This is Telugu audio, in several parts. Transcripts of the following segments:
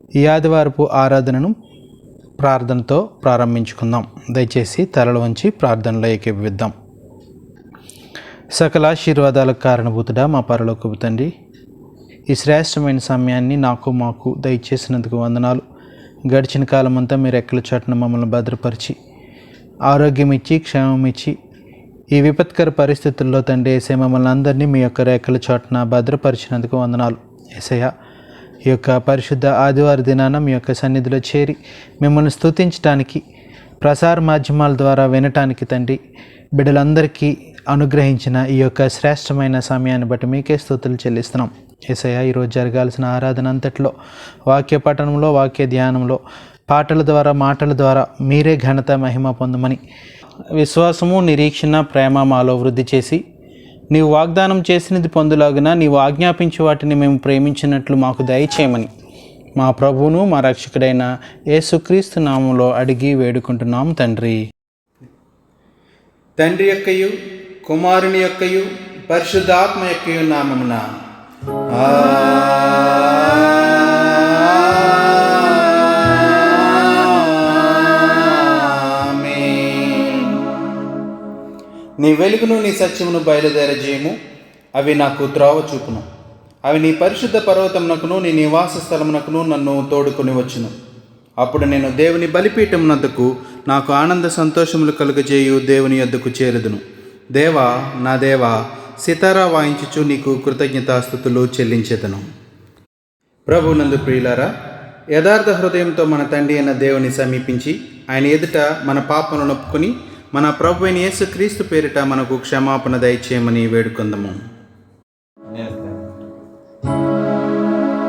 ఈ ఆదివారపు ఆరాధనను ప్రార్థనతో ప్రారంభించుకుందాం. దయచేసి తలలు వంచి ప్రార్థనలో ఏకీభవిద్దాం. సకల ఆశీర్వాదాలకు కారణభూతుడా మా పరలోకపు తండ్రి, ఈ శ్రేష్టమైన సమయాన్ని మాకు దయచేసినందుకు వందనాలు. గడిచిన కాలం అంతా మీరు రెక్కల చాటున మమ్మల్ని భద్రపరిచి ఆరోగ్యం ఇచ్చి క్షేమం ఇచ్చి ఈ విపత్కర పరిస్థితుల్లో తండ్రి యేసే మమ్మల్ని అందరినీ మీ యొక్క రెక్కల చాటున భద్రపరిచినందుకు వందనాలు. యేసయ్య, ఈ యొక్క పరిశుద్ధ ఆదివారం దినాన మీ యొక్క సన్నిధిలో చేరి మిమ్మల్ని స్తుతించడానికి ప్రసార మాధ్యమాల ద్వారా వినటానికి తండ్రి బిడ్డలందరికీ అనుగ్రహించిన ఈ యొక్క శ్రేష్టమైన సమయాన్ని బట్టి మీకే స్తుతులు చెల్లిస్తున్నాం. యేసయ్య, ఈరోజు జరగాల్సిన ఆరాధన అంతట్లో వాక్య పఠనంలో, వాక్య ధ్యానంలో, పాటల ద్వారా, మాటల ద్వారా మీరే ఘనత మహిమ పొందమని, విశ్వాసము, నిరీక్షణ, ప్రేమ మాలో వృద్ధి చేసి నీవు వాగ్దానం చేసినది పొందులాగున నీవు ఆజ్ఞాపించే వాటిని మేము ప్రేమించినట్లు మాకు దయచేయమని మా ప్రభువును మా రక్షకుడైన యేసుక్రీస్తు నామములో అడిగి వేడుకుంటున్నాం తండ్రి. తండ్రి యొక్కయు కుమారుని యొక్కయు పరిశుద్ధాత్మ యొక్కయు నామమున నీ వెలుగును నీ సత్యమును బయలుదేరజేయము. అవి నాకు త్రోవ చూపును. అవి నీ పరిశుద్ధ పర్వతమునకును నీ నివాస స్థలమునకును నన్ను తోడుకొని వచ్చును. అప్పుడు నేను దేవుని బలిపీఠమునద్దకు నాకు ఆనంద సంతోషములు కలుగజేయు దేవుని యొద్దకు చేరుదును. దేవా, నా దేవా, సితారా వాయించుచు నీకు కృతజ్ఞతాస్తుతులు చెల్లించెదను. ప్రభునందు ప్రియులారా, యథార్థ హృదయంతో మన తండ్రి అయిన దేవుని సమీపించి ఆయన ఎదుట మన పాపములను ఒప్పుకొని మన ప్రభు అయిన యేసుక్రీస్తు పేరిట మనకు క్షమాపణ దయచేయమని వేడుకొందము.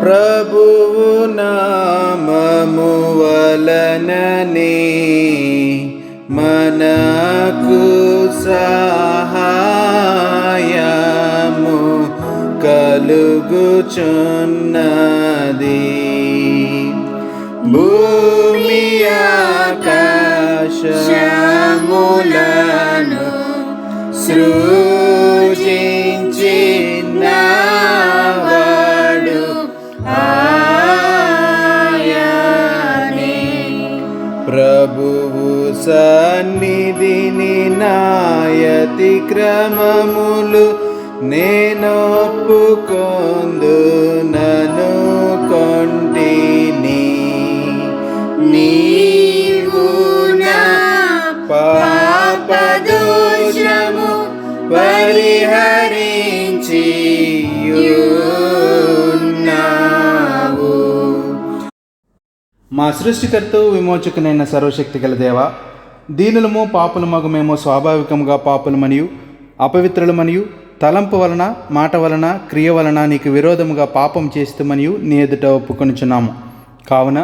ప్రభువు నామము వలననే మనకు సహాయము కలుగుచున్నది. భూమి ఆకాశములను సృజించినవాడు ఆయనే. ప్రభువు సన్నిధిని నాయతి క్రమములు నేనొప్పుకొందునను కొంటిని. నీవు నా పాపదోషము పరిహరించి ఉన్నావు. మా సృష్టికర్త విమోచకునైన సర్వశక్తి గల దేవా, దీనులము పాపులమగు మేము స్వాభావికంగా పాపులమనియు అపవిత్రులమనియు తలంపు వలన, మాట వలన, క్రియ వలన నీకు విరోధముగా పాపం చేస్తామనియు నీ ఎదుట ఒప్పుకొనుచున్నాము. కావున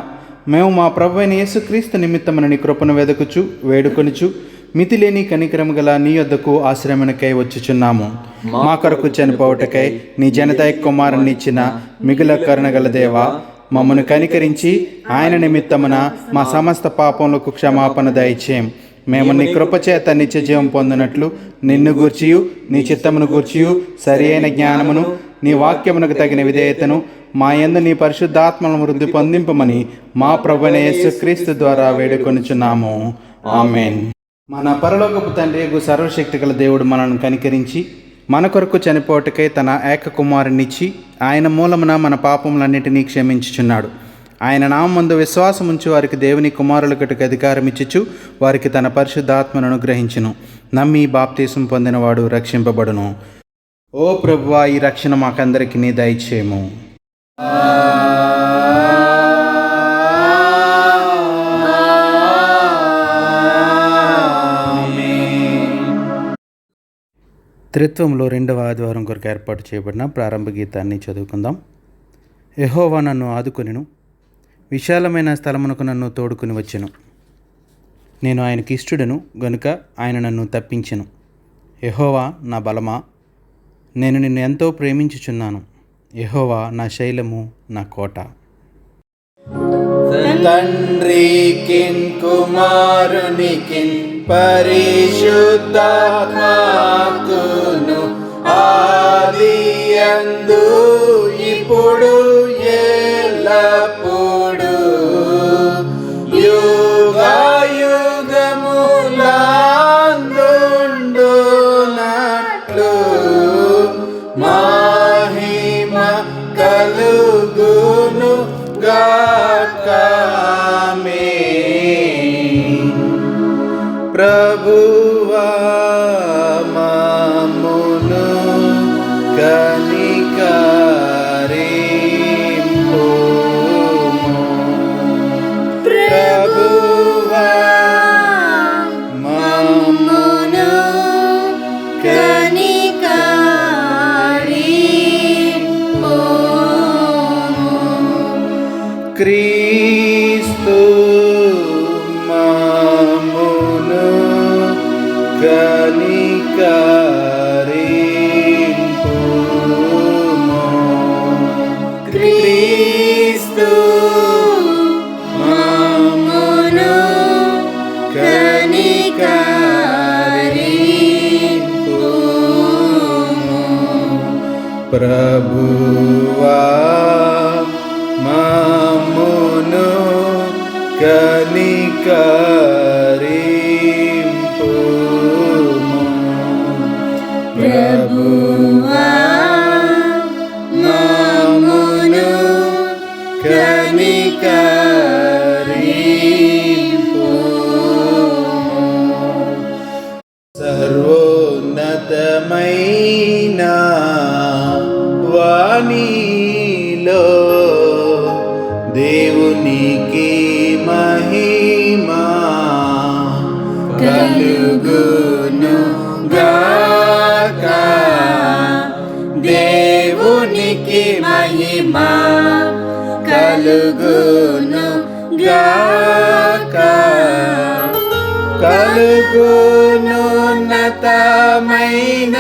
మేము మా ప్రభు అయిన యేసుక్రీస్తు నిమిత్తమున నీ కృపను వెదకుచు వేడుకొనుచు మితిలేని కనికరము గల నీ యొద్దకు ఆశ్రయమునకై వచ్చుచున్నాము. మా కొరకు చనిపోవుటకై నీ జనతాయ కుమారుని ఇచ్చిన మిగుల కరుణగల దేవా, మమ్మను కనికరించి ఆయన నిమిత్తమున మా సమస్త పాపములకు క్షమాపణ దయచేయం. మేము నీ కృపచేత నిత్య జీవం పొందినట్లు నిన్ను గూర్చియు నీ చిత్తమును గూర్చియు సరి అయిన జ్ఞానమును నీ వాక్యమునకు తగిన విధేయతను మా యందు నీ పరిశుద్ధాత్మను వృద్ధి పొందింపమని మా ప్రభువైన యేసుక్రీస్తు ద్వారా వేడుకొనుచున్నాము. ఆమేన్. మన పరలోకపు తండ్రి సర్వశక్తి గల దేవుడు మనల్ని కనికరించి మన కొరకు చనిపోవటకై తన ఏక కుమారునిచ్చి ఆయన మూలమున మన పాపములన్నిటినీ క్షమించుచున్నాడు. ఆయన నామమందు విశ్వాసముంచు వారికి దేవుని కుమారులకటికి అధికారం ఇచ్చుచు వారికి తన పరిశుద్ధాత్మను అనుగ్రహించును. నమ్మి బాప్తీసం పొందినవాడు రక్షింపబడును. ఓ ప్రభువా, ఈ రక్షణ మాకందరికి నీ దయచేయము. త్రిత్వంలో రెండవ ఆదివారం కొరకు ఏర్పాటు చేయబడిన ప్రారంభ గీతాన్ని చదువుకుందాం. యెహోవా నన్ను ఆదుకొనెను, విశాలమైన స్థలమునకు నన్ను తోడుకుని వచ్చెను. నేను ఆయనకి ఇష్టడను గనుక ఆయన నన్ను తప్పించెను. యెహోవా నా బలమా, నేను నిన్ను ఎంతో ప్రేమించుచున్నాను. యెహోవా నా శైలము, నా కోట. తండ్రికిన్ కుమారునికిన్ పరిశుద్ధాత్మకును ఆదియందు ఇప్పుడు ఎల్లప్పుడు ప్రభువా మమ్మును కనికరింపుము. ప్రభువా మమ్మును కనికరింపుము. క్రీస్తు మమ్మును కనికరింపుము. క్రీస్తు మమ్మును కనికరింపుము. ప్రభువా మమ్మును కనికరింపుము. ప్రభువా మమ్మును కనికరింపుము. సర్వోన్నతమైన వాణిలో దేవునికి మహిమా కలుగును గాక. దేవునికి మహిమ కలుగును గాక. కలుగును ఉన్నతమైన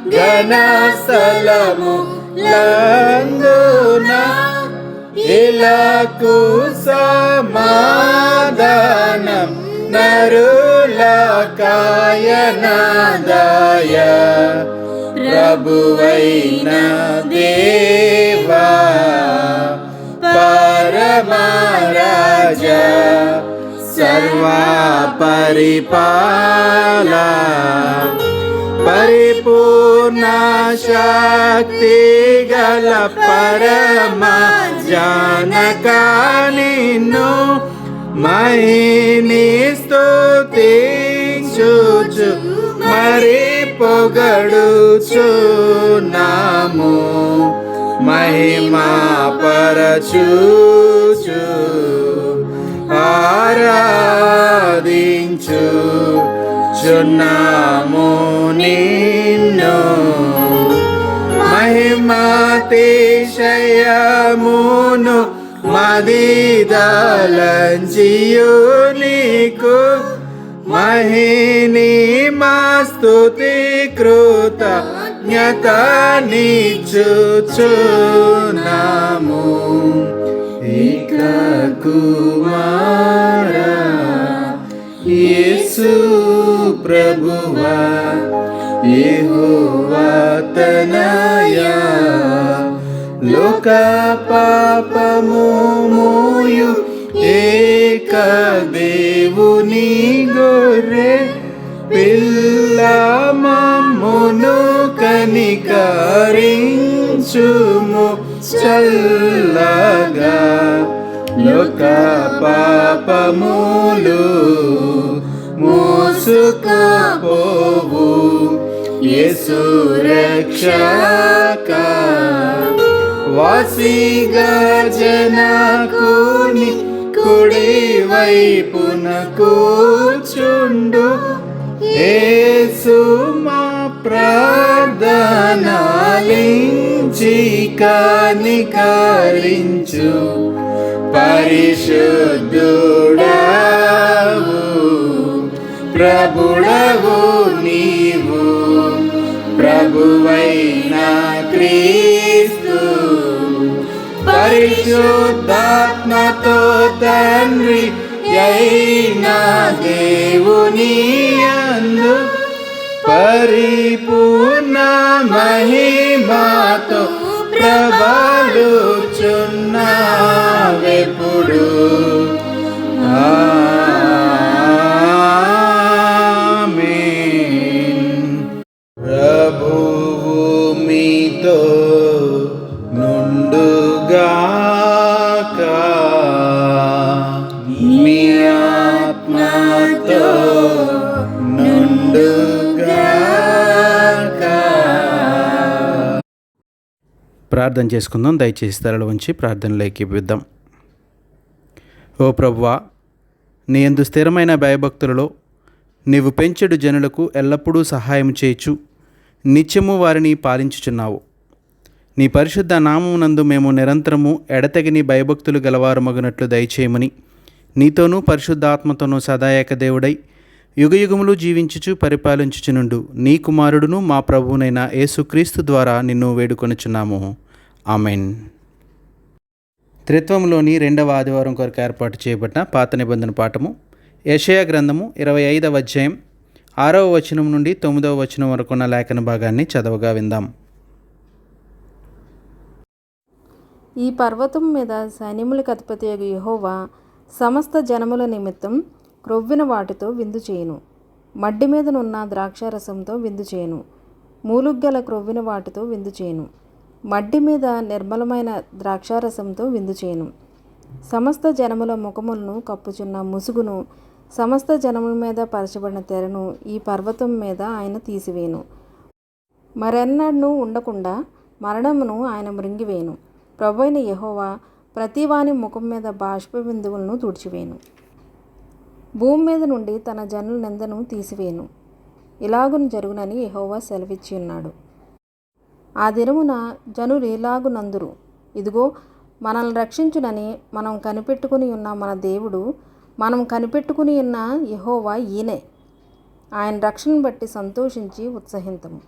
ఘనస్థలము లందున ఇలకు సమాధానం నరులకాయనాదాయ. ప్రభువైన దేవా పరమరాజా సర్వా పరిపాల పరిపూర్ణ శక్తి గల పరమ జానక నిన్ను మహిని స్తుతించుచు మరి పొగడుచున్నాము. మహిమా పరచుచు ఆరాధించు చున్నాము నిన్ను. మహిమాతిశయమును మదిదలంచియు నీకు మహిని స్తుతి కృతజ్ఞతనిచ్చుచున్నాము. ఏక కుమారా యేసు ప్రభువా యెహోవా తనయా లోక పాపము మోయు ఏక దేవుని గొర్రె పిల్ల మమ్మును కనికరించుము చల్లగా. లోక పాపములు మోసుకుపోవు యేసు రక్షక. వాసిగా జనకుని కుడి వైపున కూర్చుండు యేసు మా ప్రార్థనలించి కనికరించు. పరిశుద్ధుడవు ప్రభుడవు నీవు ప్రభువైన క్రీస్తు. పరిశుద్ధాత్మతో తండ్రి అయిన దేవుని యందు పరిపూర్ణ మహిమతో ప్రబలుచున్నావెప్పుడు. ఆమేన్. ప్రభువు మీతో నుండుగాక. మీ ఆత్మతో ప్రార్థన చేసుకుందాం. దయచేసి తలలు ఉంచి ప్రార్థనలోకి ఇద్దాం. ఓ ప్రభువా, నీ యందు స్థిరమైన భయభక్తులలో నీవు పెంచెడు జనులకు ఎల్లప్పుడూ సహాయం చేయొచ్చు, నిత్యము వారిని పాలించుచున్నావు. నీ పరిశుద్ధ నామమునందు మేము నిరంతరము ఎడతెగని భయభక్తులు గలవారమగునట్లు దయచేయమని, నీతోనూ పరిశుద్ధాత్మతోనూ సదాయక దేవుడై యుగయుగములు జీవించుచు పరిపాలించుచునుండు నీ కుమారుడును మా ప్రభువునైన యేసుక్రీస్తు ద్వారా నిన్ను వేడుకొనుచున్నాము. ఆమెన్. త్రిత్వంలోని 2వ ఆదివారం కొరకు ఏర్పాటు చేయబడిన పాత నిబంధన పాఠము యెషయా గ్రంథము 25వ అధ్యాయం 6వ వచనం నుండి 9వ వచనం వరకు ఉన్న లేఖన భాగాన్ని చదవగా విందాం. ఈ పర్వతం మీద సైన్యములకు అధిపతియగు యెహోవా సమస్త జనముల నిమిత్తం క్రొవ్విన వాటితో విందు చేయును. మడ్డి మీదనున్న ద్రాక్షారసంతో విందు చేయును. మూలుగ్గల క్రొవ్విన వాటితో విందు చేయును. మడ్డి మీద నిర్మలమైన ద్రాక్షారసంతో విందు చేయును. సమస్త జనముల ముఖములను కప్పుచున్న ముసుగును, సమస్త జనముల మీద పరచబడిన తెరను ఈ పర్వతం మీద ఆయన తీసివేయును. మరెన్నడూ ఉండకుండా మరణమును ఆయన మృంగివేయును. ప్రభువైన యెహోవా ప్రతివాని ముఖం మీద బాష్ప బిందువులను తుడిచివేయును. భూమి మీద నుండి తన జనుల నిందను తీసివేయును. ఇలాగును జరుగునని యెహోవా సెలవిచ్చి ఉన్నాడు. ఆ దినమున జనులు ఇలాగునందురు, ఇదిగో మనల్ని రక్షించునని మనం కనిపెట్టుకుని ఉన్న మన దేవుడు, మనం కనిపెట్టుకుని ఉన్న యెహోవా ఈయనే. ఆయన రక్షణను బట్టి సంతోషించి ఉత్సహింతము.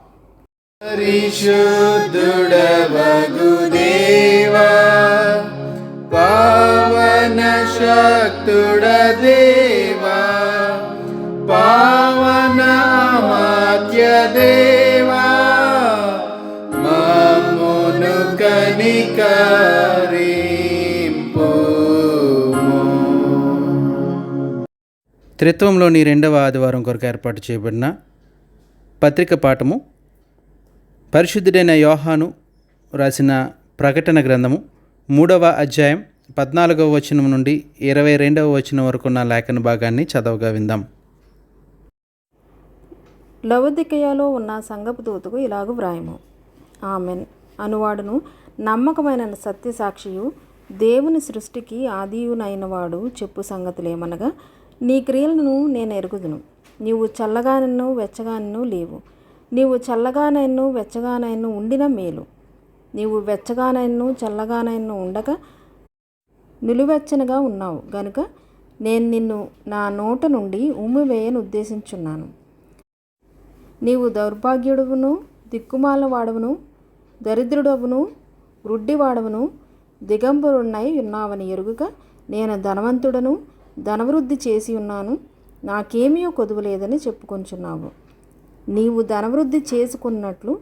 పరిశుద్ధుడవగు దేవా, పావన శక్తుడ దేవా, పావన అమాత్య దేవా, మమ్మును కనికరింపుము. త్రిత్వంలోని 2వ ఆదివారం కొరకు ఏర్పాటు చేయబడిన పత్రిక పాఠము పరిశుద్ధుడైన యోహాను రాసిన ప్రకటన గ్రంథము 3వ అధ్యాయం 14వ వచనం నుండి 22వ వచనం వరకు ఉన్న లేఖన భాగాన్ని చదవగా విందాం. లవొదికయలో ఉన్న సంఘపు దూతకు ఇలాగు వ్రాయము. ఆమెన్ అనువాడును నమ్మకమైన సత్యసాక్షియు దేవుని సృష్టికి ఆదియునైనవాడు చెప్పు సంగతులేమనగా, నీ క్రియలను నేను ఎరుగుదును. నీవు చల్లగానైనను వెచ్చగానైనను లేవు. నీవు చల్లగానైనను వెచ్చగానైనను ఉండిన మేలు. నీవు వెచ్చగానైనను చల్లగానైనను ఉండక నిలువెచ్చనగా ఉన్నావు గనుక నేను నిన్ను నా నోట నుండి ఉమ్మివేయను ఉద్దేశించున్నాను. నీవు దౌర్భాగ్యుడవును, దిక్కుమాలవాడవును, దరిద్రుడవును, వృడ్డివాడవును, దిగంబరున్నై ఉన్నావని ఎరుగుక నేను ధనవంతుడను, ధనవృద్ధి చేసి ఉన్నాను, నాకేమీ కొదువలేదని చెప్పుకొంచున్నావు. నీవు ధనవృద్ధి చేసుకున్నట్లు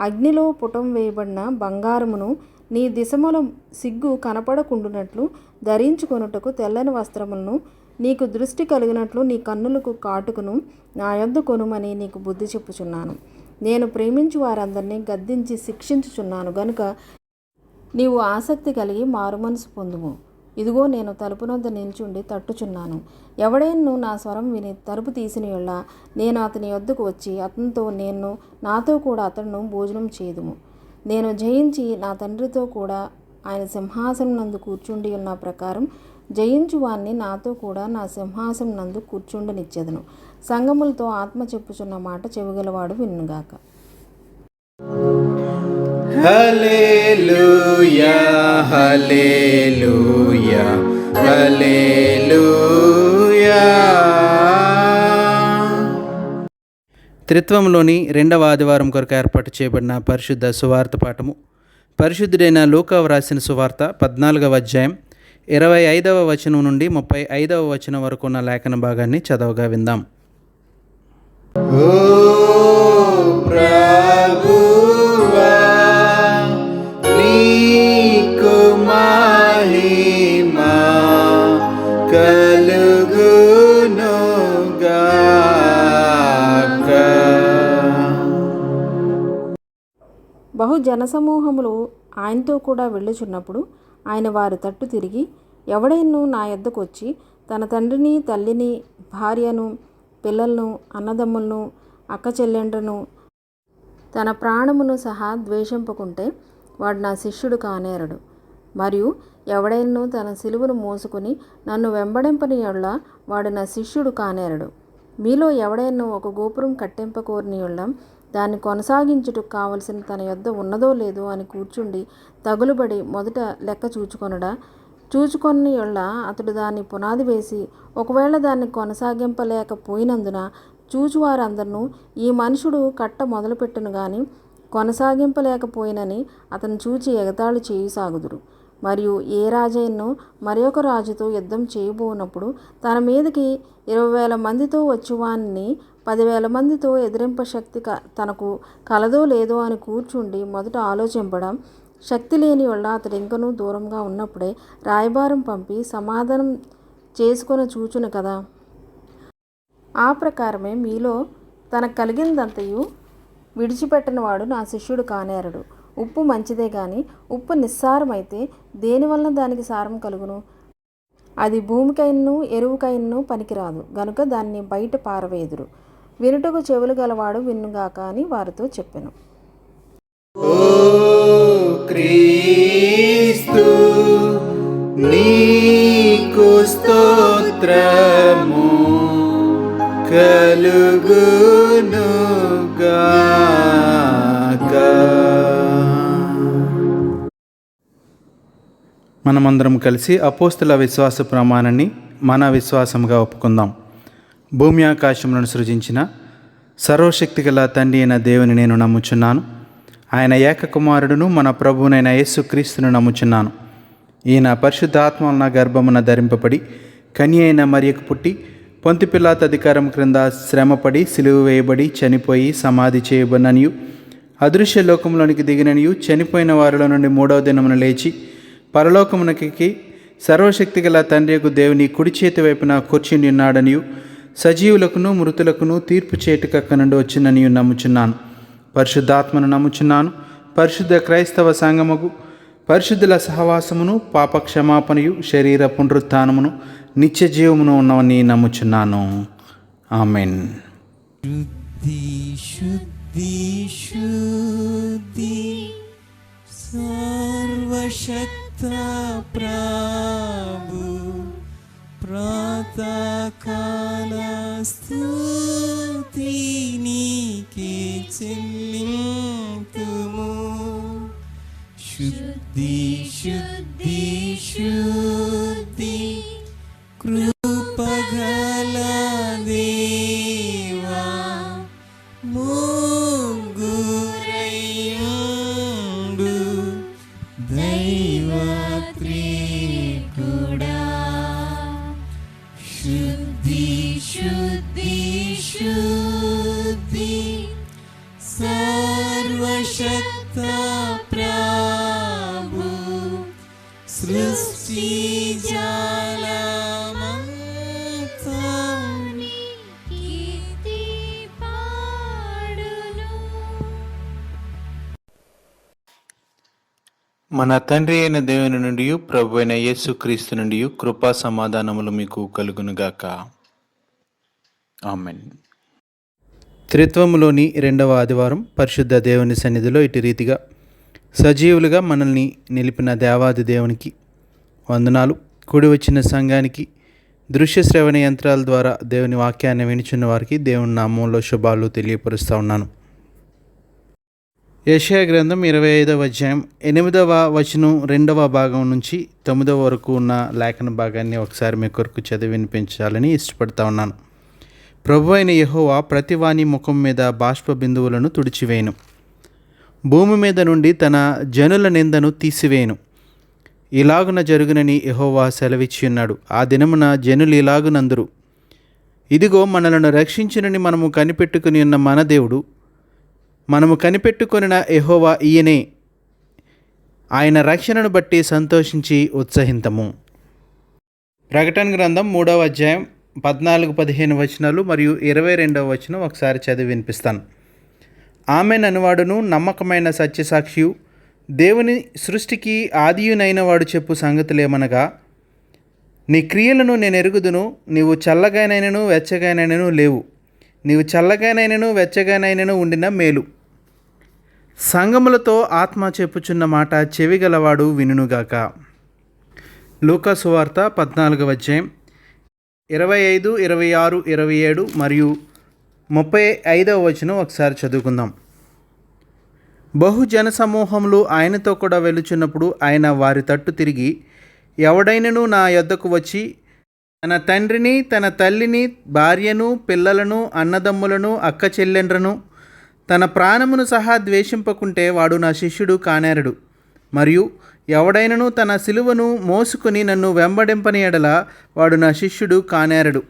అగ్నిలో పుటం వేయబడిన బంగారమును, నీ దిశముల సిగ్గు కనపడకుండునట్లు ధరించుకొనుటకు తెల్లని వస్త్రములను, నీకు దృష్టి కలిగినట్లు నీ కన్నులకు కాటుకును నా యొద్ద కొనుమని నీకు బుద్ధి చెప్పుచున్నాను. నేను ప్రేమించు వారందరినీ గద్దించి శిక్షించుచున్నాను గనుక నీవు ఆసక్తి కలిగి మారుమనసు పొందుము. ఇదిగో నేను తలుపునొద్ద నిల్చుండి తట్టుచున్నాను. ఎవడైనా నా స్వరం విని తలుపు తీసిన యెడల నేను అతని యొద్దకు వచ్చి అతనితో నాతో కూడా అతడును భోజనం చేయుదుము. నేను జయించి నా తండ్రితో కూడా ఆయన సింహాసనం నందు కూర్చుండి ఉన్న ప్రకారం జయించు వాణ్ణి నాతో కూడా నా సింహాసనం నందు కూర్చుండనిచ్చెదను. సంగములతో ఆత్మ చెప్పుచున్న మాట చెవిగలవాడు వినుగాక. హల్లెలూయా, హల్లెలూయా, హల్లెలూయా. త్రిత్వంలోని 2వ ఆదివారం కొరకు ఏర్పాటు చేయబడిన పరిశుద్ధ సువార్త పాఠము పరిశుద్ధుడైన లూకా వ్రాసిన సువార్త 14వ అధ్యాయం 25వ వచనం నుండి 35వ వచనం వరకు ఉన్న లేఖన భాగాన్ని చదవగా విందాం. ఓ ప్రభువా, నీకు మహిమ కలుగునుగాక. బహు జనసమూహములు ఆయనతో కూడా వెళ్ళుచున్నప్పుడు ఆయన వారి తట్టు తిరిగి, ఎవడైనా నా యొద్దకు వచ్చి తన తండ్రిని, తల్లిని, భార్యను, పిల్లలను, అన్నదమ్ములను, అక్క చెల్లెండ్రను, తన ప్రాణమును సహా ద్వేషింపకుంటే వాడు నా శిష్యుడు కానేరడు. మరియు ఎవడైనను తన సిలువను మోసుకుని నన్ను వెంబడింపని యెడల వాడు నా శిష్యుడు కానేరడు. మీలో ఎవడైనా ఒక గోపురం కట్టింపకోరిని యెడల దాన్ని కొనసాగించుటకు కావలసిన తన యొద్ద ఉన్నదో లేదో అని కూర్చుండి తగులుబడి మొదట లెక్క చూచుకొనడా? చూచుకొని యెడల అతడు దాన్ని పునాది వేసి ఒకవేళ దాన్ని కొనసాగింపలేకపోయినందున చూచువారందరూ ఈ మనుషుడు కట్ట మొదలుపెట్టును గాని కొనసాగింపలేకపోయినని అతను చూచి ఎగతాళి చేయుసాగుదురు. మరియు ఏ రాజైనను మరి ఒక రాజుతో యుద్ధం చేయబోనప్పుడు తన మీదకి 20,000 మందితో వచ్చువాన్ని 10,000 మందితో ఎదిరింప శక్తి తనకు కలదో లేదో అని కూర్చుండి మొదట ఆలోచింపడం. శక్తి లేని వల్ల అతడు ఇంకనూ దూరంగా ఉన్నప్పుడే రాయబారం పంపి సమాధానం చేసుకొని చూచును కదా. ఆ ప్రకారమే మీలో తనకు కలిగినదంతయు విడిచిపెట్టని వాడు నా శిష్యుడు కానేరడు. ఉప్పు మంచిదే గాని ఉప్పు నిస్సారమైతే దేనివల్ల దానికి సారం కలుగును? అది భూమికైనను ఎరువుకైనను పనికిరాదు గనుక దాన్ని బయట పారవేయుదురు. వినుటకు చెవులు గలవాడు వినుగాక అని వారితో చెప్పెను. ఓ క్రీస్తు నీకు స్తోత్రము కలుగునుగాక. మనమందరం కలిసి అపోస్తుల విశ్వాస ప్రమాణాన్ని మన విశ్వాసంగా ఒప్పుకుందాం. భూమి ఆకాశములను సృజించిన సర్వశక్తి గల తండ్రి అయిన దేవుని నేను నమ్ముచున్నాను. ఆయన ఏకకుమారుడును మన ప్రభువునైన యేసుక్రీస్తును నమ్ముచున్నాను. ఈయన పరిశుద్ధాత్మ వలన గర్భమున ధరింపబడి కన్య అయిన మరియకు పుట్టి పొంతి పిలాతు అధికారం క్రింద శ్రమపడి సిలువ వేయబడి చనిపోయి సమాధి చేయబడిననియు అదృశ్య లోకంలోనికి దిగిననియు చనిపోయిన వారిలో నుండి 3వ దినమున లేచి పరలోకమునకి సర్వశక్తి గల తండ్రియగు దేవుని కుడి చేతి వైపున కూర్చుని ఉన్నాడనియు సజీవులకును మృతులకును తీర్పు చేటుకక్క నుండి వచ్చిననియు నమ్ముచున్నాను. పరిశుద్ధాత్మను నమ్ముచున్నాను. పరిశుద్ధ క్రైస్తవ సంఘముగు పరిశుద్ధుల సహవాసమును పాప క్షమాపణయు శరీర పునరుత్థానమును నిత్య జీవమును ఉన్నవని నమ్ముచున్నాను. ఆమెన్. శుద్ధి సర్వశక్త ప్రభు ప్రాతకాల స్తుతి నీకే చెల్లింతుము. శుద్ధి శుద్ధి శుద్ధి కృపగల దేవా ముగ్గురయుండు దైవత్రికుడా. శుద్ధి శుద్ధి శుద్ధి సర్వశక్త ప్రభు సృష్టి జాలమంతని కీర్తి పాడును. మన తండ్రి అయిన దేవుని నుండి ప్రభు అయిన యేసుక్రీస్తు నుండి కృపా సమాధానములు మీకు కలుగునుగాక. ఆమెన్. త్రిత్వములోని 2వ ఆదివారం పరిశుద్ధ దేవుని సన్నిధిలో ఇటు రీతిగా సజీవులుగా మనల్ని నిలిపిన దేవాది దేవునికి వందనాలు. కూడి వచ్చిన సంఘానికి దృశ్య శ్రవణ యంత్రాల ద్వారా దేవుని వాక్యాన్ని వినిచున్న వారికి దేవుని నామంలో శుభాలు తెలియపరుస్తూ ఉన్నాను. యెషయా గ్రంథం 25వ అధ్యాయం 8వ వచనం 2వ భాగం నుంచి 9వ వరకు ఉన్న లేఖన భాగాన్ని ఒకసారి మీ కొరకు చదివి వినిపించాలని ఇష్టపడతా ఉన్నాను. ప్రభు అయిన యెహోవా ప్రతివాని ముఖం మీద బాష్ప బిందువులను తుడిచివేయును, భూమి మీద నుండి తన జనుల నిందను తీసివేయును. ఇలాగున జరుగునని యెహోవా సెలవిచ్చి ఉన్నాడు. ఆ దినమున జనులు ఇలాగునందురు, ఇదిగో మనలను రక్షించునని మనము కనిపెట్టుకుని ఉన్న మన దేవుడు, మనము కనిపెట్టుకొనిన యెహోవా ఈయనే, ఆయన రక్షణను బట్టి సంతోషించి ఉత్సహింతము. ప్రకటన గ్రంథం 3వ అధ్యాయం 14-15 వచనాలు మరియు 22వ వచనం ఒకసారి చదివి వినిపిస్తాను. ఆమెన్ అనువాడును నమ్మకమైన సత్యసాక్షియు దేవుని సృష్టికి ఆదియునైన వాడు చెప్పు సంగతులేమనగా, నీ క్రియలను నేను ఎరుగుదును, నీవు చల్లగానైనను వెచ్చగానైనను లేవు, నీవు చల్లగానైనను వెచ్చగానైనను ఉండిన మేలు. సంగములతో ఆత్మ చెప్పుచున్న మాట చెవిగలవాడు వినుగాక. లూకా సువార్త 14వ అధ్యాయం 25, 26, 27 మరియు 35వ వచనం ఒకసారి చదువుకుందాం. బహుజన సమూహములు ఆయనతో కూడా వెలుచున్నప్పుడు ఆయన వారి తట్టు తిరిగి, ఎవడైనను నా యొద్దకు వచ్చి తన తండ్రిని, తన తల్లిని, భార్యను, పిల్లలను, అన్నదమ్ములను, అక్క చెల్లెండ్రను, తన ప్రాణమును సహా ద్వేషింపకుంటే వాడు నా శిష్యుడు కానేరడు. మరియు ఎవడైనను తన సిలువను మోసుకొని నన్ను వెంబడింపని ఎడల వాడు నా శిష్యుడు కానేరడు.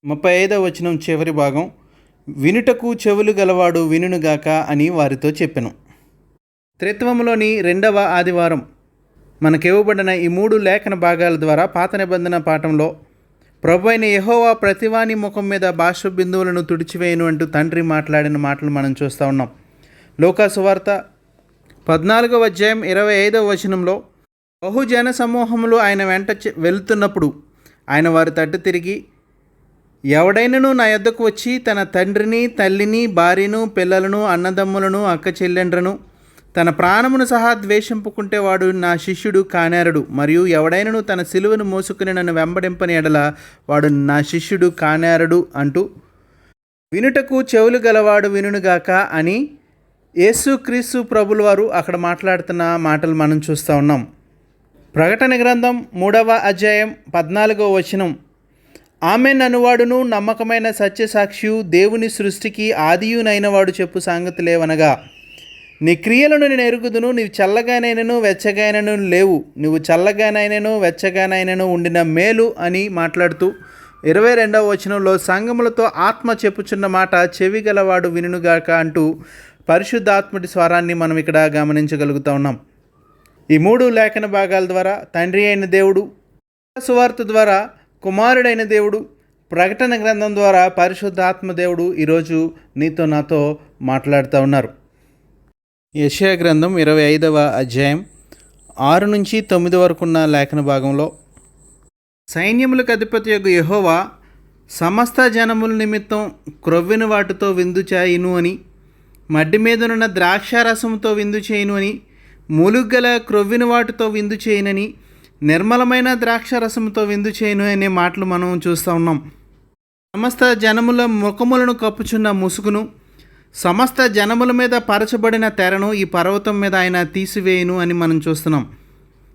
35వ వచనం చివరి భాగం, వినుటకు చెవులు గలవాడు వినుగాక అని వారితో చెప్పెను. త్రిత్వములోని 2వ ఆదివారం మనకివ్వబడిన ఈ 3 లేఖన భాగాల ద్వారా పాత నిబంధన పాఠంలో ప్రభువైన యెహోవా ప్రతివాని ముఖం మీద బాష్ప బిందువులను తుడిచివేయను అంటూ తండ్రి మాట్లాడిన మాటలు మనం చూస్తూ ఉన్నాం. లూకా సువార్త 14వ అధ్యాయం 25వ వచనంలో బహుజన సమూహములు ఆయన వెంట వెళుతున్నప్పుడు ఆయన వారి తట్టు తిరిగి, ఎవడైనను నా యొద్దకు వచ్చి తన తండ్రిని, తల్లిని, భార్యను, పిల్లలను, అన్నదమ్ములను, అక్క చెల్లెండ్రను, తన ప్రాణమును సహా ద్వేషింపుకుంటే వాడు నా శిష్యుడు కానేరడు. మరియు ఎవడైనను తన సిలువను మోసుకుని నన్ను వెంబడింపని ఎడల వాడు నా శిష్యుడు కానేరడు అంటూ వినుటకు చెవులు గలవాడు వినుగాక అని యేసుక్రీస్తు ప్రభుల వారు అక్కడ మాట్లాడుతున్న మాటలు మనం చూస్తూ ఉన్నాం. ప్రకటన గ్రంథం 3వ అధ్యాయం 14వ వచనం, ఆమెన్ అనువాడును నమ్మకమైన సత్యసాక్షియు దేవుని సృష్టికి ఆదియునైన వాడు చెప్పు సంగతులేవనగా, నీ క్రియలను నేను ఎరుగుదును, నీవు చల్లగానైనను వెచ్చగానైనను లేవు, నువ్వు చల్లగానైనను వెచ్చగానైనను ఉండిన మేలు అని మాట్లాడుతూ 22వ వచనంలో సంగములతో ఆత్మ చెప్పుచున్న మాట చెవిగలవాడు వినుగాక అంటూ పరిశుద్ధాత్ముడి స్వరాన్ని మనం ఇక్కడ గమనించగలుగుతూ ఉన్నాం. ఈ 3 లేఖన భాగాల ద్వారా తండ్రి అయిన దేవుడు, సువార్త ద్వారా కుమారుడైన దేవుడు, ప్రకటన గ్రంథం ద్వారా పరిశుద్ధాత్మ దేవుడు ఈరోజు నీతో నాతో మాట్లాడుతూ ఉన్నారు. యెషయా గ్రంథం 25వ అధ్యాయం 6 నుంచి 9 వరకు ఉన్న లేఖన భాగంలో, సైన్యములకు అధిపతి యొక్క యెహోవా సమస్త జనముల నిమిత్తం క్రొవ్విన వాటితో విందు చేయును అని, మడ్డి మీదనున్న ద్రాక్షారసంతో విందు చేయును అని, మూలుగల క్రొవ్విన వాటితో విందు చేయనని, నిర్మలమైన ద్రాక్షారసంతో విందు చేయను అనే మాటలు మనం చూస్తూ ఉన్నాం. సమస్త జనముల ముఖములను కప్పుచున్న ముసుగును, సమస్త జనముల మీద పరచబడిన తెరను ఈ పర్వతం మీద ఆయన తీసివేయును అని మనం చూస్తున్నాం.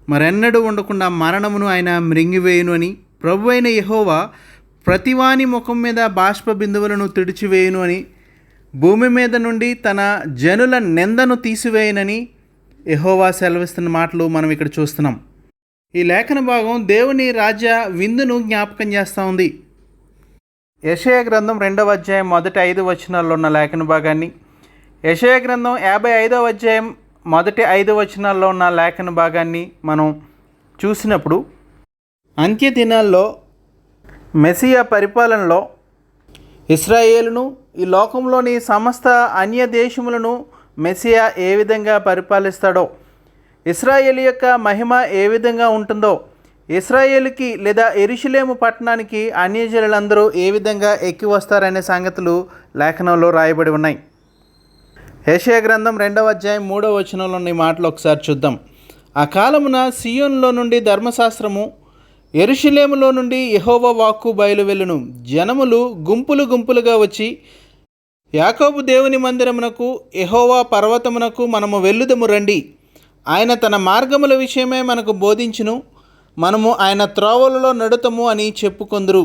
మరెన్నడూ ఉండకుండా మరణమును ఆయన మృంగివేయును అని, ప్రభు అయిన యెహోవా ప్రతివాని ముఖం మీద బాష్ప బిందువులను తుడిచివేయును అని, భూమి మీద నుండి తన జనుల నిందను తీసివేయనని యెహోవా సెలవిస్తున్న మాటలు మనం ఇక్కడ చూస్తున్నాం. ఈ లేఖన భాగం దేవుని రాజ్య విందును జ్ఞాపకం చేస్తూ ఉంది. యెషయా గ్రంథం 2వ అధ్యాయం మొదటి 5 వచనాల్లో ఉన్న లేఖన భాగాన్ని, యెషయా గ్రంథం 55వ అధ్యాయం మొదటి 5 వచనాల్లో ఉన్న లేఖన భాగాన్ని మనం చూసినప్పుడు, అంత్య దినాల్లో మెస్సియా పరిపాలనలో ఇశ్రాయేలును, ఈ లోకంలోని సమస్త అన్య దేశములను మెస్సియా ఏ విధంగా పరిపాలిస్తాడో, ఇశ్రాయేలు యొక్క మహిమ ఏ విధంగా ఉంటుందో, ఇశ్రాయేలుకి లేదా యెరూషలేము పట్టణానికి అన్యజనులందరూ ఏ విధంగా ఎక్కి వస్తారనే సంగతులు లేఖనంలో రాయబడి ఉన్నాయి. యెషయా గ్రంథం 2వ అధ్యాయం 3వ వచనంలో ఈ మాటలు ఒకసారి చూద్దాం. ఆ కాలమున సీయోనులో నుండి ధర్మశాస్త్రము, యెరూషలేములో నుండి యెహోవా వాక్కు బయలువెళ్ళును. జనములు గుంపులు గుంపులుగా వచ్చి, యాకోబు దేవుని మందిరమునకు, యెహోవా పర్వతమునకు మనము వెళ్ళుదము రండి. ఆయన తన మార్గముల విషయమే మనకు బోధించును, మనము ఆయన త్రోవలలో నడుతము అని చెప్పుకొందురు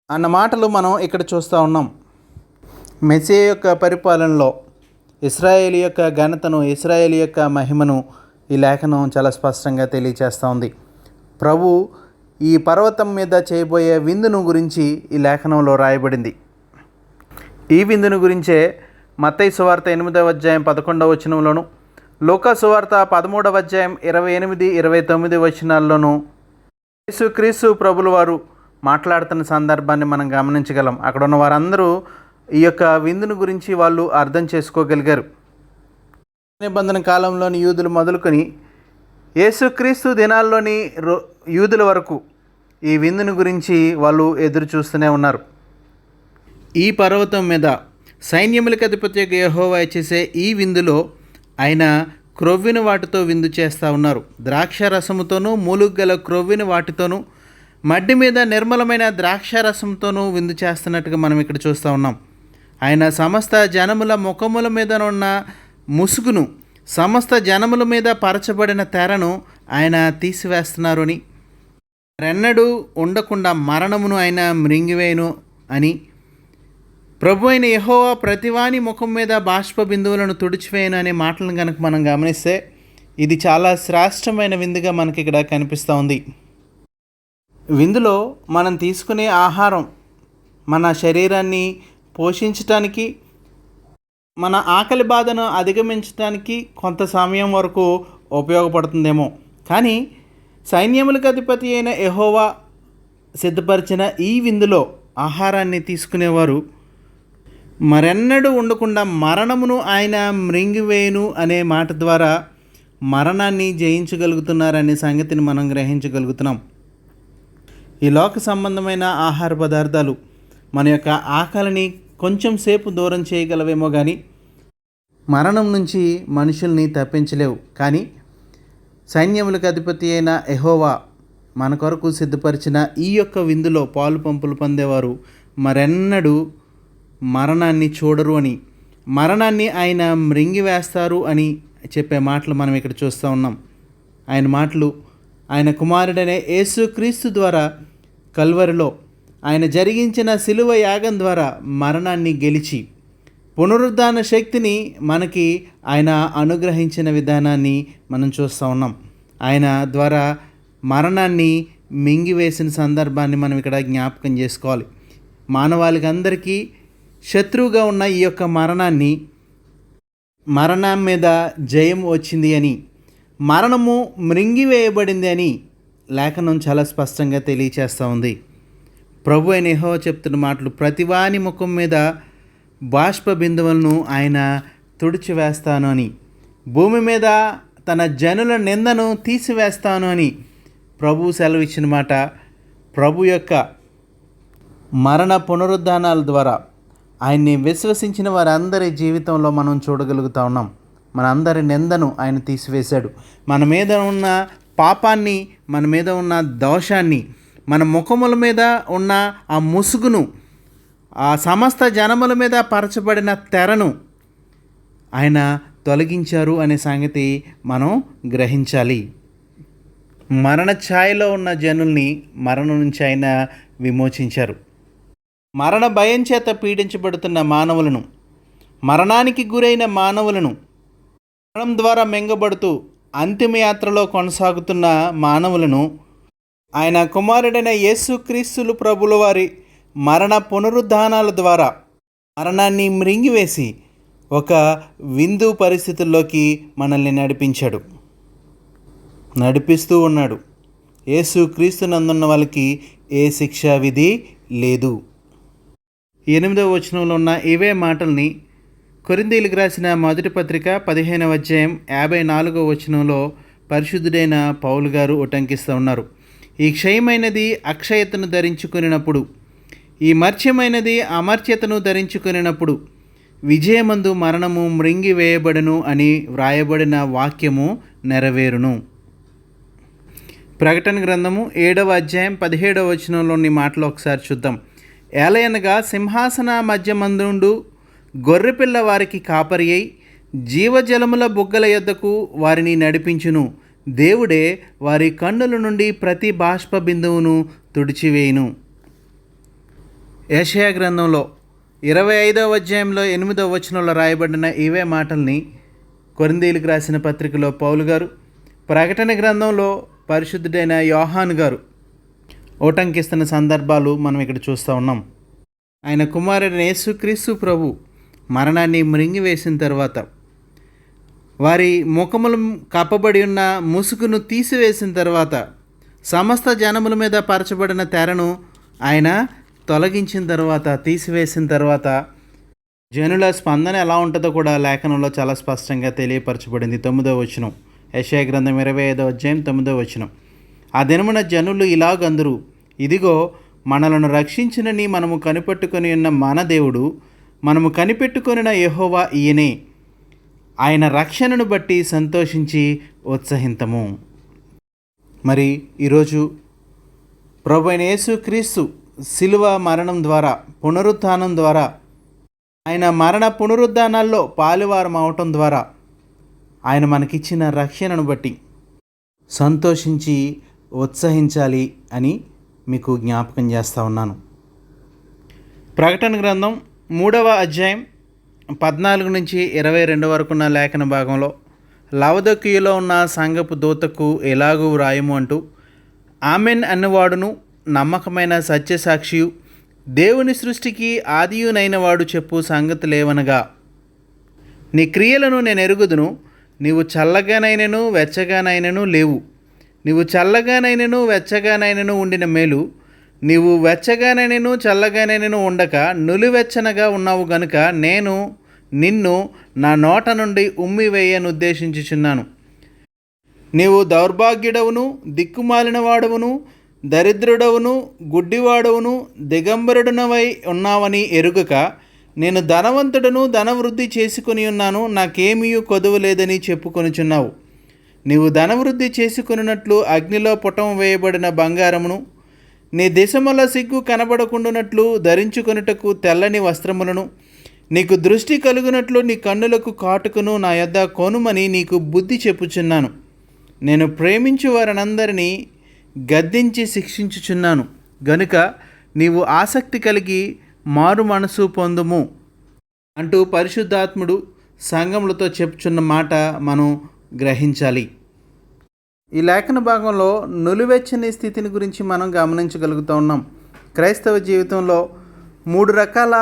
అన్న మాటలు మనం ఇక్కడ చూస్తూ ఉన్నాం. మెస్సియా యొక్క పరిపాలనలో ఇశ్రాయేలు యొక్క ఘనతను, ఇశ్రాయేలు యొక్క మహిమను ఈ లేఖనం చాలా స్పష్టంగా తెలియచేస్తూ ఉంది. ప్రభు ఈ పర్వతం మీద చేయబోయే విందును గురించి ఈ లేఖనంలో రాయబడింది. ఈ విందును గురించే మత్తయి సువార్త 8వ అధ్యాయం 11వ వచనంలోను, లూకా సువార్త 13వ అధ్యాయం 28, 29 వచనాల్లోనూ యేసుక్రీస్తు ప్రభుల వారు మాట్లాడుతున్న సందర్భాన్ని మనం గమనించగలం. అక్కడ ఉన్న వారందరూ ఈ యొక్క విందును గురించి వాళ్ళు అర్థం చేసుకోగలిగారు. నిబంధన కాలంలోని యూదులు మొదలుకొని యేసుక్రీస్తు దినాల్లోని యూదుల వరకు ఈ విందును గురించి వాళ్ళు ఎదురు చూస్తూనే ఉన్నారు. ఈ పర్వతం మీద సైన్యములకు అధిపతి యెహోవా చేసే ఈ విందులో ఆయన క్రొవ్విన వాటితో విందు చేస్తూ ఉన్నారు. ద్రాక్ష రసముతోనూ మూలుగల క్రొవ్విన వాటితోనూ మడ్డి మీద నిర్మలమైన ద్రాక్ష రసంతోనూ విందు చేస్తున్నట్టుగా మనం ఇక్కడ చూస్తూ ఉన్నాం. ఆయన సమస్త జనముల ముఖముల మీద ఉన్న ముసుగును, సమస్త జనముల మీద పరచబడిన తెరను ఆయన తీసివేస్తున్నారు అని, రెన్నడూ ఉండకుండా మరణమును ఆయన మృంగివేయును అని, ప్రభు అయిన యెహోవా ప్రతివాని ముఖం మీద బాష్ప బిందువులను తుడిచివేయను అనే మాటలను కనుక మనం గమనిస్తే ఇది చాలా శ్రేష్టమైన విందుగా మనకి ఇక్కడ కనిపిస్తూ ఉంది. విందులో మనం తీసుకునే ఆహారం మన శరీరాన్ని పోషించటానికి, మన ఆకలి బాధను అధిగమించడానికి కొంత సమయం వరకు ఉపయోగపడుతుందేమో, కానీ సైన్యములకు అధిపతి అయిన యెహోవా సిద్ధపరిచిన ఈ విందులో ఆహారాన్ని తీసుకునేవారు మరెన్నడూ ఉండకుండా మరణమును ఆయన మృంగివేయును అనే మాట ద్వారా మరణాన్ని జయించగలుగుతున్నారనే సంగతిని మనం గ్రహించగలుగుతున్నాం. ఈ లోక సంబంధమైన ఆహార పదార్థాలు మన యొక్క ఆకలిని కొంచెం సేపు దూరం చేయగలవేమో కానీ మరణం నుంచి మనుషుల్ని తప్పించలేవు. కానీ సైన్యములకు అధిపతి అయిన యెహోవా మన కొరకు సిద్ధపరిచిన ఈ యొక్క విందులో పాలు పంపులు పొందేవారు మరెన్నడూ మరణాన్ని చూడరు అని, మరణాన్ని ఆయన మృంగివేస్తారు అని చెప్పే మాటలు మనం ఇక్కడ చూస్తూ ఉన్నాం. ఆయన మాటలు ఆయన కుమారుడనే యేసుక్రీస్తు ద్వారా కల్వరిలో ఆయన జరిగించిన శిలువ యాగం ద్వారా మరణాన్ని గెలిచి పునరుద్ధాన శక్తిని మనకి ఆయన అనుగ్రహించిన విధానాన్ని మనం చూస్తూ ఉన్నాం. ఆయన ద్వారా మరణాన్ని మింగివేసిన సందర్భాన్ని మనం ఇక్కడ జ్ఞాపకం చేసుకోవాలి. మానవాళికి అందరికీ శత్రువుగా ఉన్న ఈ యొక్క మరణం మీద జయం వచ్చింది అని, మరణము మృంగివేయబడింది అని లేఖనం చాలా స్పష్టంగా తెలియచేస్తూ ఉంది. ప్రభు అయిన యెహోవా చెప్తున్న మాటలు, ప్రతివాని ముఖం మీద బాష్ప బిందువులను ఆయన తుడిచివేస్తాను అని, భూమి మీద తన జనుల నిందను తీసివేస్తాను అని ప్రభు సెలవిచ్చిన మాట. ప్రభు యొక్క మరణ పునరుద్ధానాల ద్వారా ఆయన్ని విశ్వసించిన వారందరి జీవితంలో మనం చూడగలుగుతూ ఉన్నాం. మన అందరి నిందను ఆయన తీసివేశాడు. మన మీద ఉన్న పాపాన్ని, మన మీద ఉన్న దోషాన్ని, మన ముఖముల మీద ఉన్న ఆ ముసుగును, ఆ సమస్త జనముల మీద పరచబడిన తెరను ఆయన తొలగించారు అనే సంగతి మనం గ్రహించాలి. మరణ ఛాయలో ఉన్న జనుల్ని మరణం నుంచి ఆయన విమోచించారు. మరణ భయం చేత పీడించబడుతున్న మానవులను, మరణానికి గురైన మానవులను, మరణం ద్వారా మెంగబడుతూ అంతిమయాత్రలో కొనసాగుతున్న మానవులను ఆయన కుమారుడైన యేసుక్రీస్తులు ప్రభుల వారి మరణ పునరుద్ధానాల ద్వారా మరణాన్ని మృంగివేసి ఒక విందు పరిస్థితుల్లోకి మనల్ని నడిపిస్తూ ఉన్నాడు. యేసుక్రీస్తు నందున్న వాళ్ళకి ఏ శిక్షా విధి లేదు. 8వ వచనంలో ఉన్న ఇవే మాటల్ని కొరింథీయులకు రాసిన మొదటి పత్రిక 15వ అధ్యాయం 54వ వచనంలో పరిశుద్ధుడైన పౌలు గారు ఉటంకిస్తూ ఉన్నారు. ఈ క్షయమైనది అక్షయతను ధరించుకునినప్పుడు, ఈ మర్త్యమైనది అమర్త్యతను ధరించుకునినప్పుడు విజయమందు మరణము మృంగివేయబడును అని వ్రాయబడిన వాక్యము నెరవేరును. ప్రకటన గ్రంథము 7వ అధ్యాయం 17వ వచనంలోని మాటలు ఒకసారి చూద్దాం. ఏలయనగా సింహాసన మధ్యమందుండు గొర్రెపిల్ల వారికి కాపరి అయి జీవజలముల బుగ్గల యొద్దకు వారిని నడిపించును. దేవుడే వారి కన్నుల నుండి ప్రతి బాష్ప బిందువును తుడిచివేయును. యెషయా గ్రంథంలో 25వ అధ్యాయంలో 8వ వచనంలో రాయబడిన ఇవే మాటల్ని కొరింథీయులకు రాసిన పత్రికలో పౌలు గారు, ప్రకటన గ్రంథంలో పరిశుద్ధుడైన యోహాను గారు ఓటంకిస్తున్న సందర్భాలు మనం ఇక్కడ చూస్తూ ఉన్నాం. ఆయన కుమారుడైన యేసుక్రీస్తు ప్రభు మరణాన్ని మృంగివేసిన తర్వాత, వారి ముఖములు కప్పబడి ఉన్న ముసుగును తీసివేసిన తర్వాత, సమస్త జనముల మీద పరచబడిన తెరను ఆయన తొలగించిన తర్వాత, తీసివేసిన తర్వాత జనుల స్పందన ఎలా ఉంటుందో కూడా లేఖనంలో చాలా స్పష్టంగా తెలియపరచబడింది. 9వ వచనం, యెషయా గ్రంథం 25వ అధ్యాయం 9వ వచనం. ఆ దినమున జనులు ఇలాగందురు, ఇదిగో మనలను రక్షించినని మనము కనిపెట్టుకొని ఉన్న మన దేవుడు మనము కనిపెట్టుకొనిన యెహోవా ఈయనే, ఆయన రక్షణను బట్టి సంతోషించి ఉత్సహింతము. మరి ఈరోజు ప్రభు అయిన యేసుక్రీస్తు శిలువ మరణం ద్వారా, పునరుత్థానం ద్వారా, ఆయన మరణ పునరుద్ధానాల్లో పాలువారం అవటం ద్వారా ఆయన మనకిచ్చిన రక్షణను బట్టి సంతోషించి ఉత్సహించాలి అని మీకు జ్ఞాపకం చేస్తూ ఉన్నాను. ప్రకటన గ్రంథం 3వ అధ్యాయం 14 నుంచి 22 వరకున్న లేఖన భాగంలో లవొదికీయలో ఉన్న సంఘపు దూతకు ఎలాగూ వ్రాయము అంటూ, ఆమెన్ అన్నవాడును నమ్మకమైన సత్యసాక్షియు దేవుని సృష్టికి ఆదియునైన వాడు చెప్పు సంగతులేవనగా, నీ క్రియలను నేను ఎరుగుదును, నీవు చల్లగానైనను వెచ్చగానైనను లేవు. నీవు చల్లగానైనను వెచ్చగానైనను ఉండిన మేలు, నీవు వెచ్చగానైనను చల్లగానైనను ఉండక నులివెచ్చనగా ఉన్నావు గనుక నేను నిన్ను నా నోట నుండి ఉమ్మివేయనుద్దేశించుచున్నాను. నీవు దౌర్భాగ్యుడవును, దిక్కుమాలిన వాడవును, దరిద్రుడవును, గుడ్డివాడవును, దిగంబరుడునవై ఉన్నావని ఎరుగక, నేను ధనవంతుడను, ధనవృద్ధి చేసుకుని ఉన్నాను, నాకేమీ కొదువు లేదని చెప్పుకొనుచున్నావు. నీవు ధనవృద్ధి చేసుకున్నట్లు అగ్నిలో పుటం వేయబడిన బంగారమును, నీ దేశముల సిగ్గు కనబడకుండానట్లు ధరించుకొనుటకు తెల్లని వస్త్రములను, నీకు దృష్టి కలుగునట్లు నీ కన్నులకు కాటుకును నా యొద్ద కొనుమని నీకు బుద్ధి చెప్పుచున్నాను. నేను ప్రేమించు వారందరినీ గద్దించి శిక్షించుచున్నాను గనుక నీవు ఆసక్తి కలిగి మారు మనసు పొందుము అంటూ పరిశుద్ధాత్ముడు సంఘములతో చెప్పుచున్న మాట మనం గ్రహించాలి. ఈ లేఖన భాగంలో నులివెచ్చని స్థితిని గురించి మనం గమనించగలుగుతూ ఉన్నాం. క్రైస్తవ జీవితంలో 3 రకాల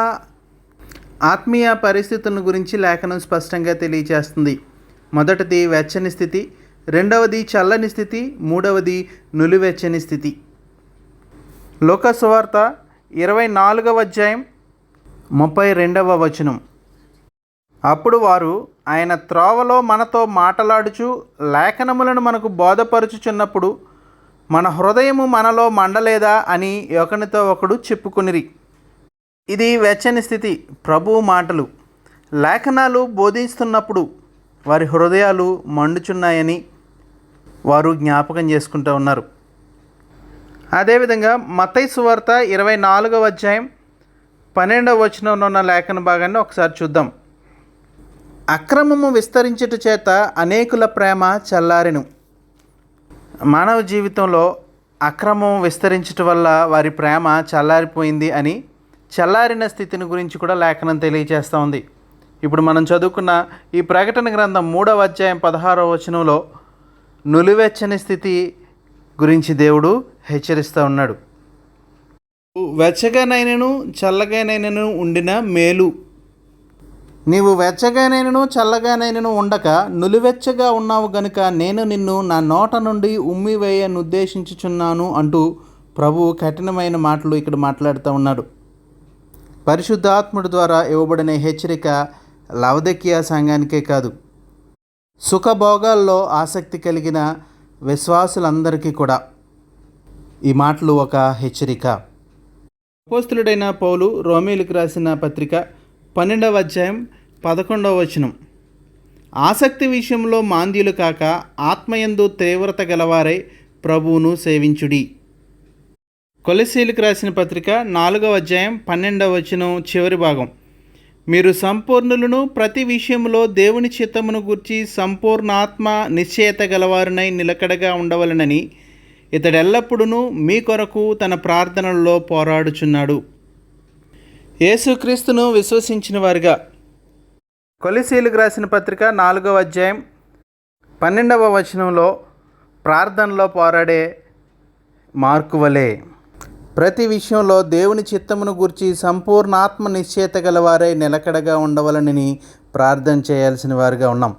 ఆత్మీయ పరిస్థితులను గురించి లేఖనం స్పష్టంగా తెలియజేస్తుంది. మొదటిది వెచ్చని స్థితి, రెండవది చల్లని స్థితి, మూడవది నులివెచ్చని స్థితి. లూకా సువార్త 24వ అధ్యాయం 32వ వచనం. అప్పుడు వారు, ఆయన త్రోవలో మనతో మాటలాడుచు లేఖనములను మనకు బోధపరుచుచున్నప్పుడు మన హృదయము మనలో మండలేదా అని ఒకనితో ఒకడు చెప్పుకొనిరి. ఇది వెచ్చని స్థితి. ప్రభువు మాటలు, లేఖనాలు బోధిస్తున్నప్పుడు వారి హృదయాలు మండుచున్నాయని వారు జ్ఞాపకం చేసుకుంటూ ఉన్నారు. అదేవిధంగా మత్తయి సువార్త 24వ అధ్యాయం 12వ వచనంలో ఉన్న లేఖన భాగాన్ని ఒకసారి చూద్దాం. అక్రమము విస్తరించుట చేత అనేకుల ప్రేమ చల్లారెను. మానవ జీవితంలో అక్రమం విస్తరించటం వల్ల వారి ప్రేమ చల్లారిపోయింది అని, చల్లారిన స్థితిని గురించి కూడా లేఖనం తెలియజేస్తూ ఉంది. ఇప్పుడు మనం చదువుకున్న ఈ ప్రకటన గ్రంథం 3వ అధ్యాయం 16వ వచనంలో నులివెచ్చని స్థితి గురించి దేవుడు హెచ్చరిస్తూ ఉన్నాడు. వెచ్చగానైనను చల్లగానైనను ఉండిన మేలు, నీవు వెచ్చగానైనను చల్లగానైనను ఉండక నులివెచ్చగా ఉన్నావు గనుక నేను నిన్ను నా నోట నుండి ఉమ్మివేయనుద్దేశించుచున్నాను అంటూ ప్రభువు కఠినమైన మాటలు ఇక్కడ మాట్లాడుతూ ఉన్నాడు. పరిశుద్ధాత్ముడి ద్వారా ఇవ్వబడిన హెచ్చరిక లవొదికీయ సంఘానికే కాదు, సుఖభోగాల్లో ఆసక్తి కలిగిన విశ్వాసులందరికీ కూడా ఈ మాటలు ఒక హెచ్చరిక. అపోస్తలుడైన పౌలు రోమీయులకు రాసిన పత్రిక 12వ అధ్యాయం 11వ వచనం. ఆసక్తి విషయంలో మాంద్యులు కాక ఆత్మయందు తీవ్రత గలవారై ప్రభువును సేవించుడి. కొలస్సీయులకు రాసిన పత్రిక 4వ అధ్యాయం 12వ వచనం చివరి భాగం. మీరు సంపూర్ణులను, ప్రతి విషయంలో దేవుని చిత్తమును గూర్చి సంపూర్ణ ఆత్మ నిశ్చయత గలవారునై నిలకడగా ఉండవలనని ఇతడెల్లప్పుడూ మీ కొరకు తన ప్రార్థనల్లో పోరాడుచున్నాడు. యేసుక్రీస్తును విశ్వసించిన వారిగా కొలస్సీయులకు రాసిన పత్రిక 4వ అధ్యాయం 12వ వచనంలో ప్రార్థనలో పోరాడే మార్కు వలె ప్రతి విషయంలో దేవుని చిత్తమును గూర్చి సంపూర్ణ ఆత్మ నిశ్చయత గలవారై నిలకడగా ఉండవలనని ప్రార్థన చేయాల్సిన వారిగా ఉన్నాం.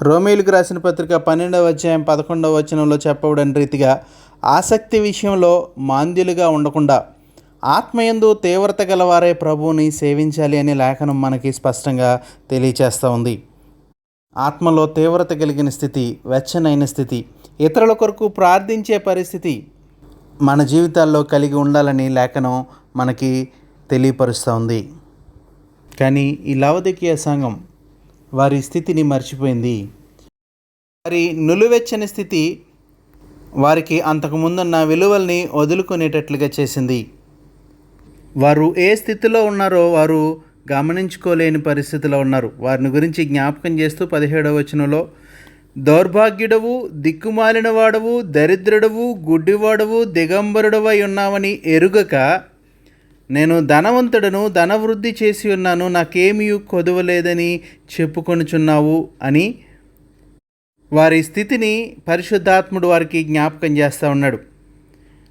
రోమీయులకు రాసిన పత్రిక 12వ అధ్యాయం 11వ వచనంలో చెప్పబడిన రీతిగా ఆసక్తి విషయంలో మాంద్యులుగా ఉండకుండా ఆత్మయందు తీవ్రత గలవారే ప్రభువుని సేవించాలి అనే లేఖనం మనకి స్పష్టంగా తెలియచేస్తూ ఉంది. ఆత్మలో తీవ్రత కలిగిన స్థితి, వెచ్చనైన స్థితి, ఇతరుల కొరకు ప్రార్థించే పరిస్థితి మన జీవితాల్లో కలిగి ఉండాలని లేఖనం మనకి తెలియపరుస్తూ ఉంది. కానీ ఈ లవొదికీయ సంఘం వారి స్థితిని మర్చిపోయింది. వారి నులివెచ్చని స్థితి వారికి అంతకుముందున్న విలువల్ని వదులుకునేటట్లుగా చేసింది. వారు ఏ స్థితిలో ఉన్నారో వారు గమనించుకోలేని పరిస్థితిలో ఉన్నారు. వారిని గురించి జ్ఞాపకం చేస్తూ 17వ వచనంలో, దౌర్భాగ్యుడవు, దిక్కుమాలిన వాడవు, దరిద్రుడవు, గుడ్డివాడవు, దిగంబరుడవై ఉన్నావని ఎరుగక నేను ధనవంతుడను, ధనవృద్ధి చేసి ఉన్నాను, నాకేమీ కొదువలేదని చెప్పుకొనుచున్నావు అని వారి స్థితిని పరిశుద్ధాత్ముడు వారికి జ్ఞాపకం చేస్తూ ఉన్నాడు.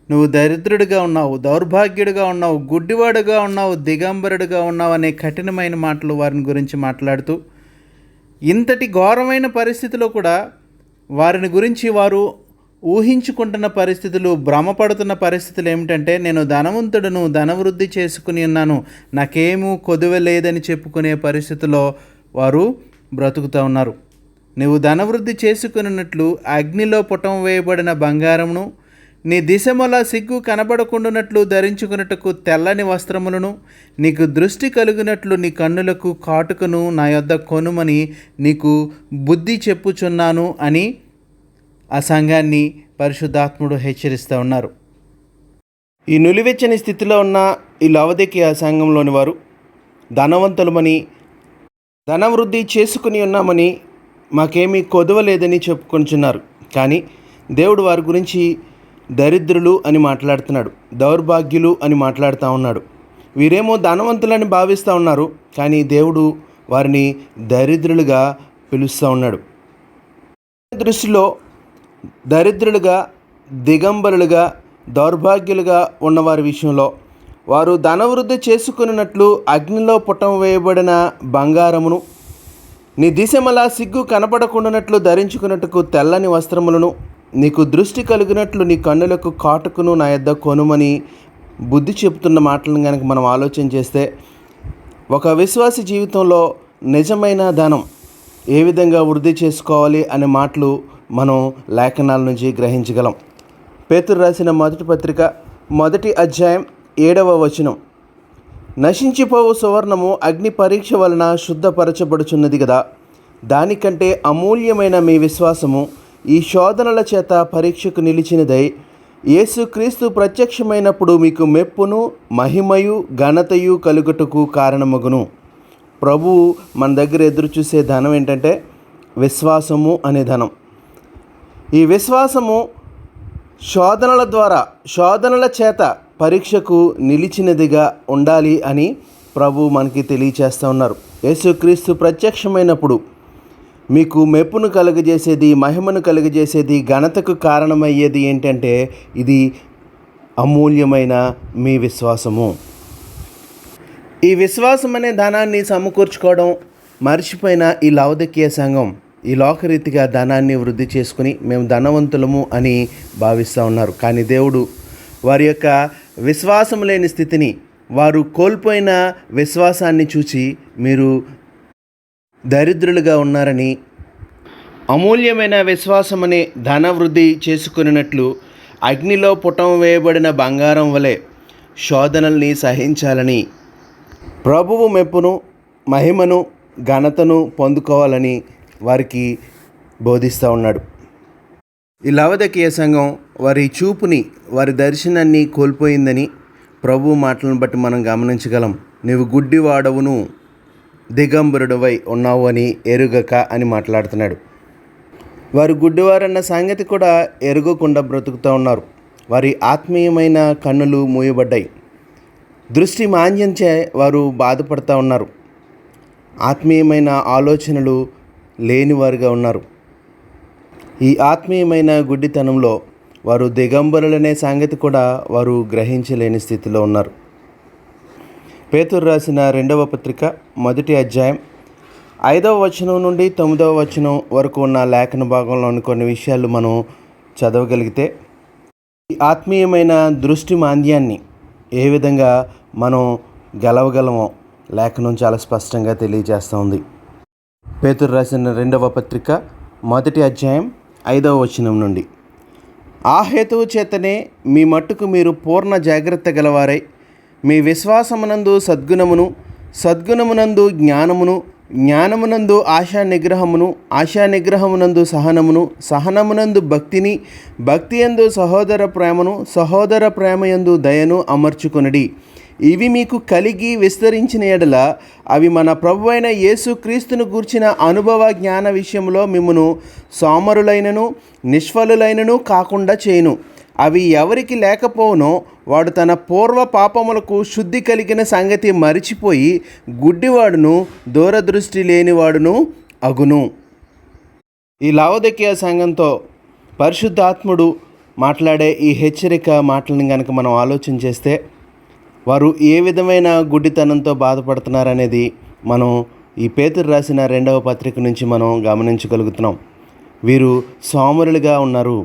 నువ్వు దరిద్రుడిగా ఉన్నావు, దౌర్భాగ్యుడిగా ఉన్నావు, గుడ్డివాడుగా ఉన్నావు, దిగంబరుడిగా ఉన్నావు అనే కఠినమైన మాటలు వారిని గురించి మాట్లాడుతూ, ఇంతటి ఘోరమైన పరిస్థితిలో కూడా వారిని గురించి వారు ఊహించుకుంటున్న పరిస్థితులు, భ్రమపడుతున్న పరిస్థితులు ఏమిటంటే, నేను ధనవంతుడును, ధనవృద్ధి చేసుకుని ఉన్నాను, నాకేమూ కొదువ లేదని చెప్పుకునే పరిస్థితిలో వారు బ్రతుకుతూ ఉన్నారు. నువ్వు ధనవృద్ధి చేసుకున్నట్లు అగ్నిలో పుటం వేయబడిన బంగారమును, నీ దిశమల సిగ్గు కనబడకుండానట్లు ధరించుకున్నట్టుకు తెల్లని వస్త్రములను, నీకు దృష్టి కలిగినట్లు నీ కన్నులకు కాటుకను నా యొద్ద కొనుమని నీకు బుద్ధి చెప్పుచున్నాను అని ఆ సంఘాన్ని పరిశుద్ధాత్ముడు హెచ్చరిస్తూ ఉన్నారు. ఈ నులివెచ్చని స్థితిలో ఉన్న ఈ లవొదికీయ సంఘంలోని వారు ధనవంతులమని, ధనవృద్ధి చేసుకుని ఉన్నామని, మాకేమీ కొదవలేదని చెప్పుకొంచున్నారు. కానీ దేవుడు వారి గురించి దరిద్రులు అని మాట్లాడుతున్నాడు, దౌర్భాగ్యులు అని మాట్లాడుతూ ఉన్నాడు. వీరేమో ధనవంతులని భావిస్తూ ఉన్నారు, కానీ దేవుడు వారిని దరిద్రులుగా పిలుస్తూ ఉన్నాడు. దృష్టిలో దరిద్రులుగా, దిగంబరులుగా, దౌర్భాగ్యులుగా ఉన్నవారి విషయంలో వారు ధనవృద్ధి చేసుకున్నట్లు అగ్నిలో పుటం వేయబడిన బంగారమును, నీ దిశమలా సిగ్గు కనపడకుండానట్లు ధరించుకున్నట్టుకు తెల్లని వస్త్రములను, నీకు దృష్టి కలిగినట్లు నీ కన్నులకు కాటుకును నా యొద్ద కొనుమని బుద్ధి చెబుతున్న మాటలను కనుక మనం ఆలోచన చేస్తే, ఒక విశ్వాసి జీవితంలో నిజమైన ధనం ఏ విధంగా వృద్ధి చేసుకోవాలి అనే మాటలు మనం లేఖనాల నుంచి గ్రహించగలం. పేతురు రాసిన మొదటి పత్రిక 1వ అధ్యాయం 7వ వచనం, నశించిపోవు సువర్ణము అగ్ని పరీక్ష వలన శుద్ధపరచబడుచున్నది కదా, దానికంటే అమూల్యమైన మీ విశ్వాసము ఈ శోధనల చేత పరీక్షకు నిలిచినదై యేసుక్రీస్తు ప్రత్యక్షమైనప్పుడు మీకు మెప్పును, మహిమయు, ఘనతయు కలుగుటకు కారణమగును. ప్రభువు మన దగ్గర ఎదురు చూసే ధనం ఏంటంటే విశ్వాసము అనే ధనం. ఈ విశ్వాసము శోధనల ద్వారా, శోధనల చేత పరీక్షకు నిలిచినదిగా ఉండాలి అని ప్రభు మనకి తెలియచేస్తూ ఉన్నారు. యేసుక్రీస్తు ప్రత్యక్షమైనప్పుడు మీకు మెప్పును కలుగజేసేది, మహిమను కలుగజేసేది, ఘనతకు కారణమయ్యేది ఏంటంటే ఇది అమూల్యమైన మీ విశ్వాసము. ఈ విశ్వాసం అనే ధనాన్ని సమకూర్చుకోవడం మర్చిపోయిన ఈ లవొదికీయ సంఘం ఈ లోకరీతిగా ధనాన్ని వృద్ధి చేసుకుని మేము ధనవంతులము అని భావిస్తూ ఉన్నారు. కానీ దేవుడు వారి యొక్క విశ్వాసం లేని స్థితిని, వారు కోల్పోయిన విశ్వాసాన్ని చూసి మీరు దరిద్రులుగా ఉన్నారని, అమూల్యమైన విశ్వాసం అనే ధన వృద్ధి చేసుకున్నట్లు అగ్నిలో పుటం వేయబడిన బంగారం వలె శోధనల్ని సహించాలని, ప్రభువు మెప్పును, మహిమను, ఘనతను పొందుకోవాలని వారికి బోధిస్తూ ఉన్నాడు. ఈ లవొదికీయ సంఘం వారి చూపుని, వారి దర్శనాన్ని కోల్పోయిందని ప్రభు మాటలను బట్టి మనం గమనించగలం. నీవు గుడ్డివాడవును, దిగంబరుడవై ఉన్నావు అని ఎరుగక అని మాట్లాడుతున్నాడు. వారు గుడ్డివారన్న సంగతి కూడా ఎరుగకుండా బ్రతుకుతూ ఉన్నారు. వారి ఆత్మీయమైన కన్నులు మూయబడ్డాయి. దృష్టి మాంద్యంచే వారు బాధపడుతూ ఉన్నారు. ఆత్మీయమైన ఆలోచనలు లేనివారుగా ఉన్నారు. ఈ ఆత్మీయమైన గుడ్డితనంలో వారు దిగంబరులనే సంగతి కూడా వారు గ్రహించలేని స్థితిలో ఉన్నారు. పేతురు రాసిన 2వ పత్రిక 1వ అధ్యాయం 5వ వచనం నుండి 9వ వచనం వరకు ఉన్న లేఖన భాగంలోని కొన్ని విషయాలు మనం చదవగలిగితే, ఈ ఆత్మీయమైన దృష్టి మాంద్యాన్ని ఏ విధంగా మనం గెలవగలమో లేఖనం చాలా స్పష్టంగా తెలియజేస్తూ ఉంది. పేతురు రాసిన 2వ పత్రిక 1వ అధ్యాయం 5వ వచనం నుండి, ఆ హేతువు చేతనే మీ మట్టుకు మీరు పూర్ణ జాగ్రత్త గలవారై మీ విశ్వాసమునందు సద్గుణమును, సద్గుణమునందు జ్ఞానమును, జ్ఞానమునందు ఆశా నిగ్రహమును, ఆశా నిగ్రహమునందు సహనమును, సహనమునందు భక్తిని, భక్తియందు సహోదర ప్రేమను, సహోదర ప్రేమయందు దయను అమర్చుకొనుడి. ఇవి మీకు కలిగి విస్తరించిన ఎడల అవి మన ప్రభువైన యేసుక్రీస్తును గూర్చిన అనుభవ జ్ఞాన విషయంలో మిమ్మును సోమరులైనను నిష్ఫలులైనను కాకుండా చేయును. అవి ఎవరికి లేకపోవునో వాడు తన పూర్వ పాపములకు శుద్ధి కలిగిన సంగతి మరిచిపోయి గుడ్డివాడును దూరదృష్టి లేనివాడును అగును. ఈ లావొదికయ సంఘంతో పరిశుద్ధాత్ముడు మాట్లాడే ఈ హెచ్చరిక మాటలను కనుక మనం ఆలోచన చేస్తే వారు ఏ విధమైన గుడ్డితనంతో బాధపడుతున్నారనేది మనం ఈ పేతురు రాసిన 2వ పత్రిక నుంచి మనం గమనించగలుగుతున్నాం. వీరు సోమరులుగా ఉన్నారు,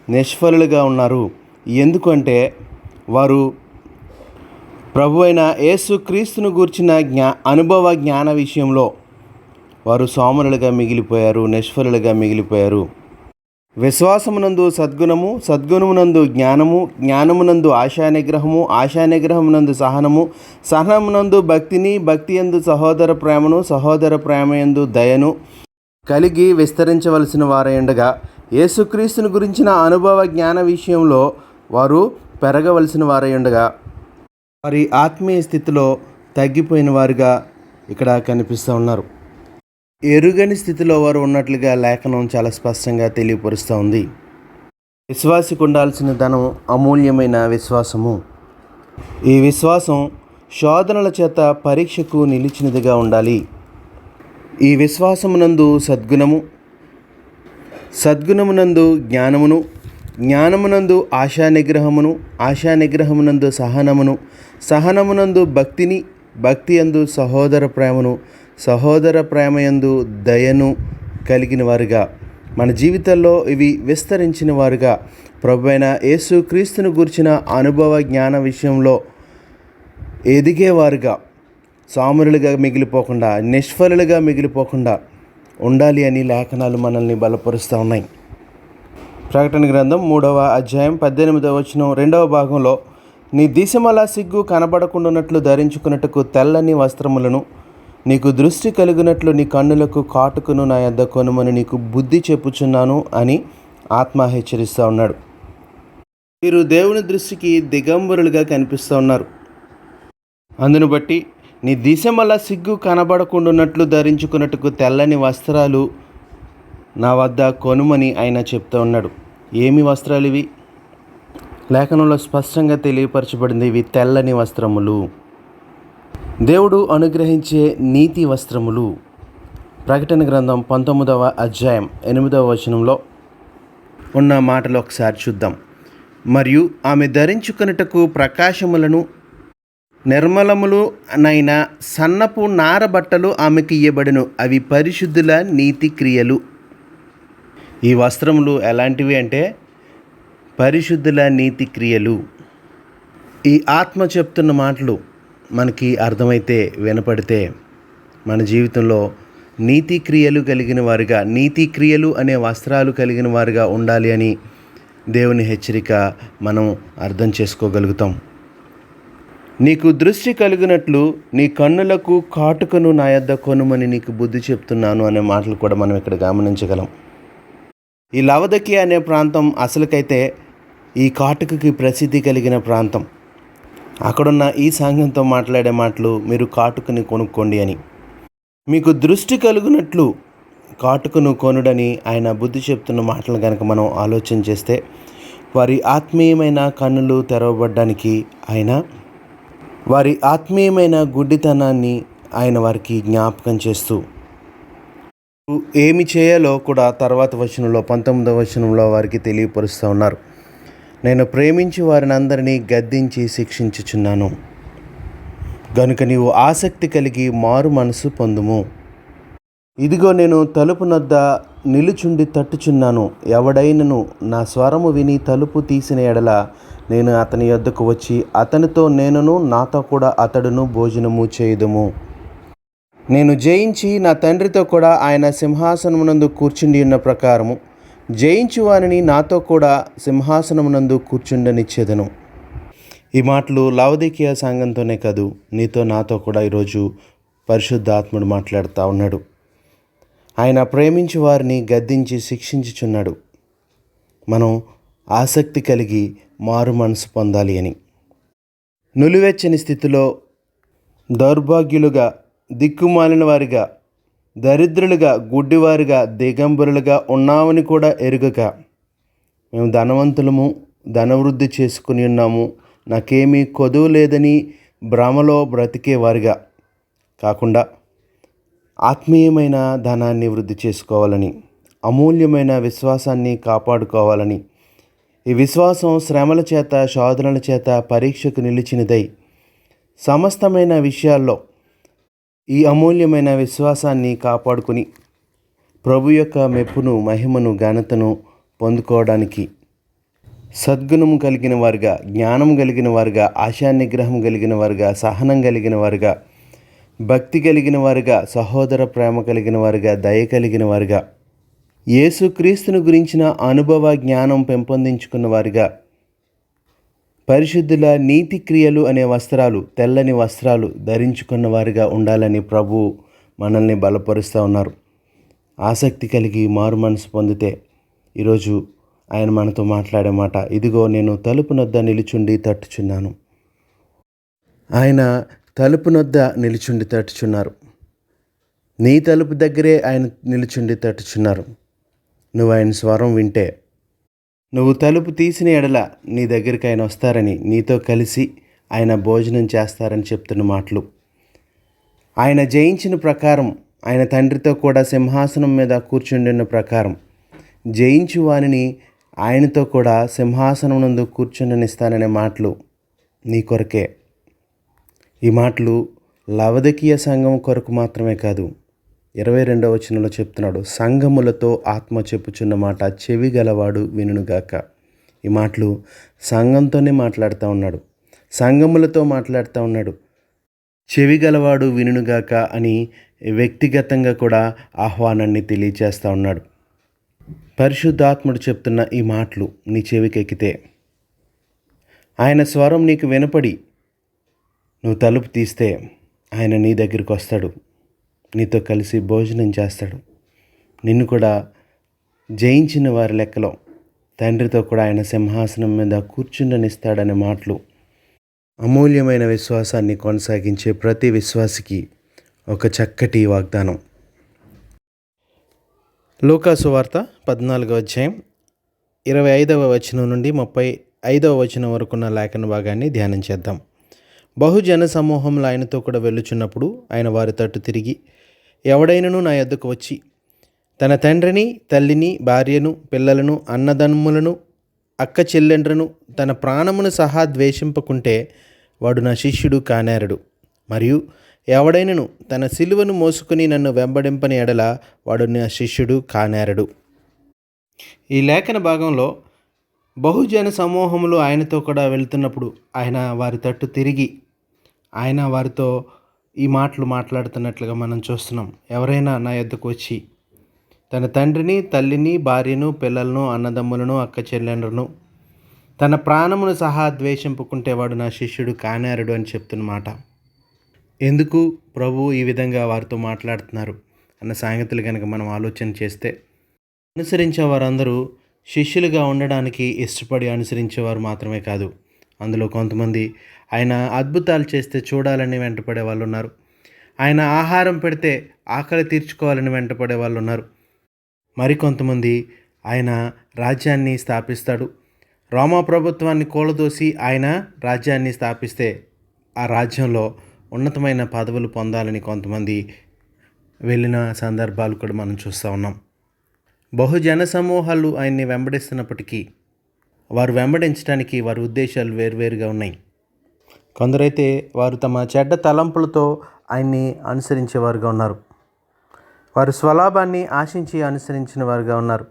నిష్ఫలులుగా ఉన్నారు. ఎందుకంటే వారు ప్రభు అయిన యేసుక్రీస్తును గూర్చిన అనుభవ జ్ఞాన విషయంలో వారు సోమరులుగా మిగిలిపోయారు, నిష్ఫలులుగా మిగిలిపోయారు. విశ్వాసమునందు సద్గుణము, సద్గుణమునందు జ్ఞానము, జ్ఞానమునందు ఆశా నిగ్రహము, ఆశా నిగ్రహమునందు సహనము, సహనమునందు భక్తిని, భక్తియందు సహోదర ప్రేమను, సహోదర ప్రేమయందు దయను కలిగి విస్తరించవలసిన వారైండగా యేసుక్రీస్తుని గురించిన అనుభవ జ్ఞాన విషయంలో వారు పెరగవలసిన వారైండగా వారి ఆత్మీయ స్థితిలో తగ్గిపోయిన వారుగా ఇక్కడ కనిపిస్తూ ఉన్నారు. ఎరుగని స్థితిలో వారు ఉన్నట్లుగా లేఖనం చాలా స్పష్టంగా తెలియపరుస్తూ ఉంది. విశ్వాసికి ఉండాల్సిన ధనం అమూల్యమైన విశ్వాసము. ఈ విశ్వాసం శోధనల చేత పరీక్షకు నిలిచినదిగా ఉండాలి. ఈ విశ్వాసమునందు సద్గుణము, సద్గుణమునందు జ్ఞానమును, జ్ఞానమునందు ఆశా నిగ్రహమును, ఆశా నిగ్రహమునందు సహనమును, సహనమునందు భక్తిని, భక్తియందు సహోదర ప్రేమను, సహోదర ప్రేమయందు దయను కలిగిన వారుగా మన జీవితాల్లో ఇవి విస్తరించిన వారుగా ప్రభువైన యేసుక్రీస్తును గూర్చిన అనుభవ జ్ఞాన విషయంలో ఎదిగేవారుగా సామరులుగా మిగిలిపోకుండా, నిష్ఫలులుగా మిగిలిపోకుండా ఉండాలి అని లేఖనాలు మనల్ని బలపరుస్తూ ఉన్నాయి. ప్రకటన గ్రంథం 3వ అధ్యాయం 18వ వచనం 2వ భాగంలో, నీ దిశమల సిగ్గు కనబడకుండానట్లు ధరించుకున్నట్టుకు తెల్లని వస్త్రములను, నీకు దృష్టి కలిగినట్లు నీ కన్నులకు కాటుకును నా యొద్ద కొనుమని నీకు బుద్ధి చెప్పుచున్నాను అని ఆత్మ హెచ్చరిస్తూ ఉన్నాడు. వీరు దేవుని దృష్టికి దిగంబరులుగా కనిపిస్తూ ఉన్నారు. అందును బట్టి నీ దిశమల సిగ్గు కనబడకుండానట్లు ధరించుకున్నట్టుకు తెల్లని వస్త్రాలు నా వద్ద కొనుమని ఆయన చెప్తూ ఉన్నాడు. ఏమి వస్త్రాలు ఇవి? లేఖనంలో స్పష్టంగా తెలియపరచబడింది. ఇవి తెల్లని వస్త్రములు, దేవుడు అనుగ్రహించే నీతి వస్త్రములు. ప్రకటన గ్రంథం 19వ అధ్యాయం 8వ వచనంలో ఉన్న మాటలు ఒకసారి చూద్దాం. మరియు ఆమె ధరించుకొనుటకు ప్రకాశములను, నిర్మలములు నైన సన్నపు నార బట్టలు ఆమెకి ఇయ్యబడును, అవి పరిశుద్ధుల నీతి క్రియలు. ఈ వస్త్రములు ఎలాంటివి అంటే పరిశుద్ధుల నీతి క్రియలు. ఈ ఆత్మ చెప్తున్న మాటలు మనకి అర్థమైతే, వినపడితే మన జీవితంలో నీతి క్రియలు కలిగిన వారుగా, నీతి క్రియలు అనే వస్త్రాలు కలిగిన వారుగా ఉండాలి అని దేవుని హెచ్చరిక మనం అర్థం చేసుకోగలుగుతాం. నీకు దృష్టి కలిగినట్లు నీ కన్నులకు కాటుకను నా యొద్ద కొనుమని నీకు బుద్ధి చెప్తున్నాను అనే మాటలు కూడా మనం ఇక్కడ గమనించగలం. ఈ లవొదికయ అనే ప్రాంతం అసలుకైతే ఈ కాటుకకి ప్రసిద్ధి కలిగిన ప్రాంతం. అక్కడున్న ఈ సంఘంతో మాట్లాడే మాటలు, మీరు కాటుకని కొనుక్కోండి అని, మీకు దృష్టి కలుగునట్లు కాటుకను కొనుడని ఆయన బుద్ధి చెప్తున్న మాటలు కనుక మనం ఆలోచన చేస్తే వారి ఆత్మీయమైన కన్నులు తెరవబడ్డానికి ఆయన వారి ఆత్మీయమైన గుడ్డితనాన్ని ఆయన వారికి జ్ఞాపకం చేస్తూ ఏమి చేయాలో కూడా తర్వాత వచనంలో 19వ వచనంలో వారికి తెలియపరుస్తూ ఉన్నారు. నేను ప్రేమించి వారిని అందరినీ గద్దించి శిక్షించుచున్నాను గనుక నీవు ఆసక్తి కలిగి మారు మనసు పొందుము. ఇదిగో నేను తలుపు నొద్ద నిలుచుండి తట్టుచున్నాను. ఎవడైనను నా స్వరము విని తలుపు తీసిన ఎడల నేను అతని యొద్దకు వచ్చి అతనితో నేనును నాతో కూడా అతడును భోజనము చేయుదుము. నేను జయించి నా తండ్రితో కూడా ఆయన సింహాసనమునందు కూర్చుండి ఉన్న ప్రకారము జయించు వారిని నాతో కూడా సింహాసనమునందు కూర్చుండనిచ్చేదను. ఈ మాటలు లవొదికయ సంఘంతోనే కాదు, నీతో నాతో కూడా ఈరోజు పరిశుద్ధాత్ముడు మాట్లాడుతూ ఉన్నాడు. ఆయన ప్రేమించి వారిని గద్దించి శిక్షించుచున్నాడు. మనం ఆసక్తి కలిగి మారు మనసు పొందాలి అని. నులివెచ్చని స్థితిలో దౌర్భాగ్యులుగా, దిక్కుమాలిన వారిగా, దరిద్రులుగా, గుడ్డివారిగా, దిగంబరులుగా ఉన్నామని కూడా ఎరుగక, మేము ధనవంతులము, ధనవృద్ధి చేసుకుని ఉన్నాము, నాకేమీ కొదువు లేదని భ్రమలో బ్రతికేవారిగా కాకుండా ఆత్మీయమైన ధనాన్ని వృద్ధి చేసుకోవాలని, అమూల్యమైన విశ్వాసాన్ని కాపాడుకోవాలని, ఈ విశ్వాసం శ్రమల చేత, శోధనల చేత పరీక్షకు నిలిచినదై సమస్తమైన విషయాల్లో ఈ అమూల్యమైన విశ్వాసాన్ని కాపాడుకుని ప్రభు యొక్క మెప్పును, మహిమను, ఘనతను పొందుకోవడానికి సద్గుణం కలిగిన వారుగా, జ్ఞానం కలిగిన వారుగా, ఆశానిగ్రహం కలిగిన వారుగా, సహనం కలిగిన వారుగా, భక్తి కలిగిన వారుగా, సహోదర ప్రేమ కలిగిన వారుగా, దయ కలిగిన వారుగా, యేసుక్రీస్తును గురించిన అనుభవ జ్ఞానం పెంపొందించుకున్న వారుగా, పరిశుద్ధుల నీతి క్రియలు అనే వస్త్రాలు, తెల్లని వస్త్రాలు ధరించుకున్న వారుగా ఉండాలని ప్రభు మనల్ని బలపరుస్తూ ఉన్నారు. ఆసక్తి కలిగి మారు మనసు పొందితే ఈరోజు ఆయన మనతో మాట్లాడే మాట, ఇదిగో నేను తలుపు నొద్ద నిలుచుండి తట్టుచున్నాను. ఆయన తలుపు నొద్ద నిలుచుండి తట్టుచున్నారు. నీ తలుపు దగ్గరే ఆయన నిలుచుండి తట్టుచున్నారు. నువ్వు ఆయన స్వరం వింటే, నువ్వు తలుపు తీసిన ఎడల నీ దగ్గరికి ఆయన వస్తారని, నీతో కలిసి ఆయన భోజనం చేస్తారని చెప్తున్న మాటలు. ఆయన జయించిన ప్రకారం, ఆయన తండ్రితో కూడా సింహాసనం మీద కూర్చుండిన ప్రకారం, జయించు వానిని ఆయనతో కూడా సింహాసనం నందు కూర్చుండనిస్తాననే మాటలు నీ కొరకే. ఈ మాటలు లవదకీయ సంఘం కొరకు మాత్రమే కాదు, 22వ వచనంలో చెప్తున్నాడు, సంఘములతో ఆత్మ చెప్పుచున్న మాట చెవి గలవాడు వినుగాక. ఈ మాటలు సంఘంతోనే మాట్లాడుతూ ఉన్నాడు, సంఘములతో మాట్లాడుతూ ఉన్నాడు. చెవి గలవాడు వినుగాక అని వ్యక్తిగతంగా కూడా ఆహ్వానాన్ని తెలియచేస్తూ ఉన్నాడు. పరిశుద్ధాత్ముడు చెప్తున్న ఈ మాటలు నీ చెవికెక్కితే, ఆయన స్వరం నీకు వినపడి నువ్వు తలుపు తీస్తే ఆయన నీ దగ్గరికి వస్తాడు, నీతో కలిసి భోజనం చేస్తాడు. నిన్ను కూడా జయించిన వారి లెక్కలో తండ్రితో కూడా ఆయన సింహాసనం మీద కూర్చుండనిస్తాడనే మాటలు అమూల్యమైన విశ్వాసాన్ని కొనసాగించే ప్రతి విశ్వాసికి ఒక చక్కటి వాగ్దానం. లూకాసు వార్త 14వ అధ్యాయం 25వ వచనం నుండి 35వ వచనం వరకున్న లేఖన భాగాన్ని ధ్యానం చేద్దాం. బహుజన సమూహంలో ఆయనతో కూడా వెళ్ళుచున్నప్పుడు ఆయన వారి తట్టు తిరిగి, ఎవడైనను నా యొద్దకు వచ్చి తన తండ్రిని, తల్లిని, భార్యను, పిల్లలను, అన్నదమ్ములను, అక్క చెల్లెండ్రను, తన ప్రాణమును సహా ద్వేషింపకుంటే వాడు నా శిష్యుడు కానేరడు. మరియు ఎవడైనను తన సిలువను మోసుకుని నన్ను వెంబడింపని ఎడల వాడు నా శిష్యుడు కానేరడు. ఈ లేఖన భాగంలో బహుజన సమూహములు ఆయనతో కూడా వెళ్తున్నప్పుడు ఆయన వారి తట్టు తిరిగి ఆయన వారితో ఈ మాటలు మాట్లాడుతున్నట్లుగా మనం చూస్తున్నాం. ఎవరైనా నా యొద్దకు వచ్చి తన తండ్రిని, తల్లిని, భార్యను, పిల్లలను, అన్నదమ్ములను, అక్క చెల్లెండ్రను, తన ప్రాణమును సహా ద్వేషింపుకుంటే వాడు నా శిష్యుడు కానేరడు అని చెప్తున్నమాట. ఎందుకు ప్రభు ఈ విధంగా వారితో మాట్లాడుతున్నారు అన్న సంగతులు కనుక మనం ఆలోచన చేస్తే, అనుసరించే వారందరూ శిష్యులుగా ఉండడానికి ఇష్టపడి అనుసరించేవారు మాత్రమే కాదు, అందులో కొంతమంది ఆయన అద్భుతాలు చేస్తే చూడాలని వెంటపడే వాళ్ళు ఉన్నారు. ఆయన ఆహారం పెడితే ఆకలి తీర్చుకోవాలని వెంటపడే వాళ్ళు ఉన్నారు. మరికొంతమంది ఆయన రాజ్యాన్ని స్థాపిస్తాడు, రోమా ప్రభుత్వాన్ని కూలదోసి ఆయన రాజ్యాన్ని స్థాపిస్తే ఆ రాజ్యంలో ఉన్నతమైన పదవులు పొందాలని కొంతమంది వెళ్ళిన సందర్భాలు కూడా మనం చూస్తూ ఉన్నాం. బహుజన సమూహాలు ఆయన్ని వెంబడిస్తున్నప్పటికీ వారు వెంబడించడానికి వారి ఉద్దేశాలు వేరువేరుగా ఉన్నాయి. కొందరైతే వారు తమ చెడ్డ తలంపులతో ఆయన్ని అనుసరించేవారుగా ఉన్నారు. వారు స్వలాభాన్ని ఆశించి అనుసరించిన వారుగా ఉన్నారు.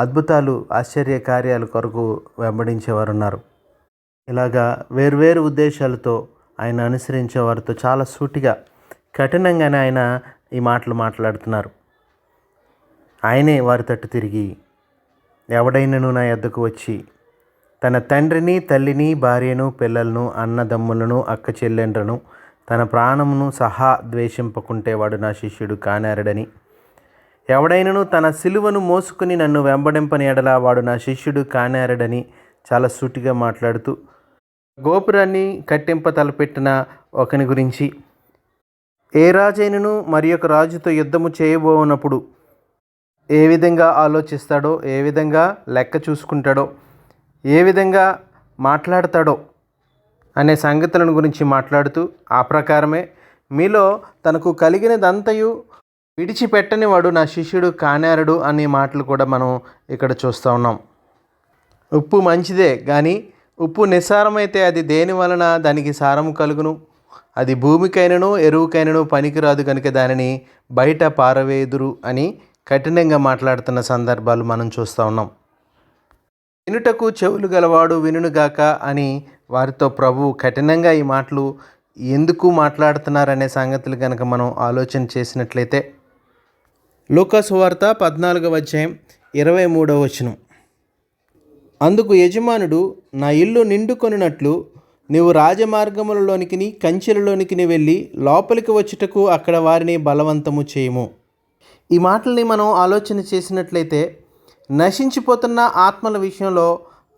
అద్భుతాలు, ఆశ్చర్య కార్యాల కొరకు వెంబడించేవారు ఉన్నారు. ఇలాగా వేర్వేరు ఉద్దేశాలతో ఆయన అనుసరించే వారితో చాలా సూటిగా, కఠినంగానే ఆయన ఈ మాటలు మాట్లాడుతున్నారు. ఆయనే వారి తట్టు తిరిగి, ఎవడైనను నా యొద్దకు వచ్చి తన తండ్రిని, తల్లిని, భార్యను, పిల్లలను, అన్నదమ్ములను, అక్క చెల్లెండ్రను, తన ప్రాణమును సహా ద్వేషింపకుంటే వాడు నా శిష్యుడు కానేరడని, ఎవడైనను తన సిలువను మోసుకుని నన్ను వెంబడింపని ఎడల వాడు నా శిష్యుడు కానేరడని చాలా సూటిగా మాట్లాడుతూ, గోపురాన్ని కట్టింప తలపెట్టిన ఒకని గురించి, ఏ రాజైనను మరి ఒక రాజుతో యుద్ధము చేయబోనప్పుడు ఏ విధంగా ఆలోచిస్తాడో, ఏ విధంగా లెక్క చూసుకుంటాడో, ఏ విధంగా మాట్లాడతాడో అనే సంగతులను గురించి మాట్లాడుతూ, ఆ ప్రకారమే మీలో తనకు కలిగినదంతయు విడిచిపెట్టని వాడు నా శిష్యుడు కానేరడు అనే మాటలు కూడా మనం ఇక్కడ చూస్తూ ఉన్నాం. ఉప్పు మంచిదే, కానీ ఉప్పు నిస్సారమైతే అది దేని వలన దానికి సారము కలుగును? అది భూమికైనను ఎరువుకైనను పనికిరాదు కనుక దానిని బయట పారవేదురు అని కఠినంగా మాట్లాడుతున్న సందర్భాలు మనం చూస్తూ ఉన్నాం. వినుటకు చెవులు గలవాడు వినుగాక అని వారితో ప్రభువు కఠినంగా ఈ మాటలు ఎందుకు మాట్లాడుతున్నారనే సంగతులు కనుక మనం ఆలోచన చేసినట్లయితే, లూకా సువార్త 14:23 అందుకు యజమానుడు, నా ఇల్లు నిండుకొనున్నట్లు నీవు రాజమార్గములలోనికి కంచెలలోనికి వెళ్ళి లోపలికి వచ్చుటకు అక్కడ వారిని బలవంతము చేయము. ఈ మాటల్ని మనం ఆలోచన చేసినట్లయితే, నశించిపోతున్న ఆత్మల విషయంలో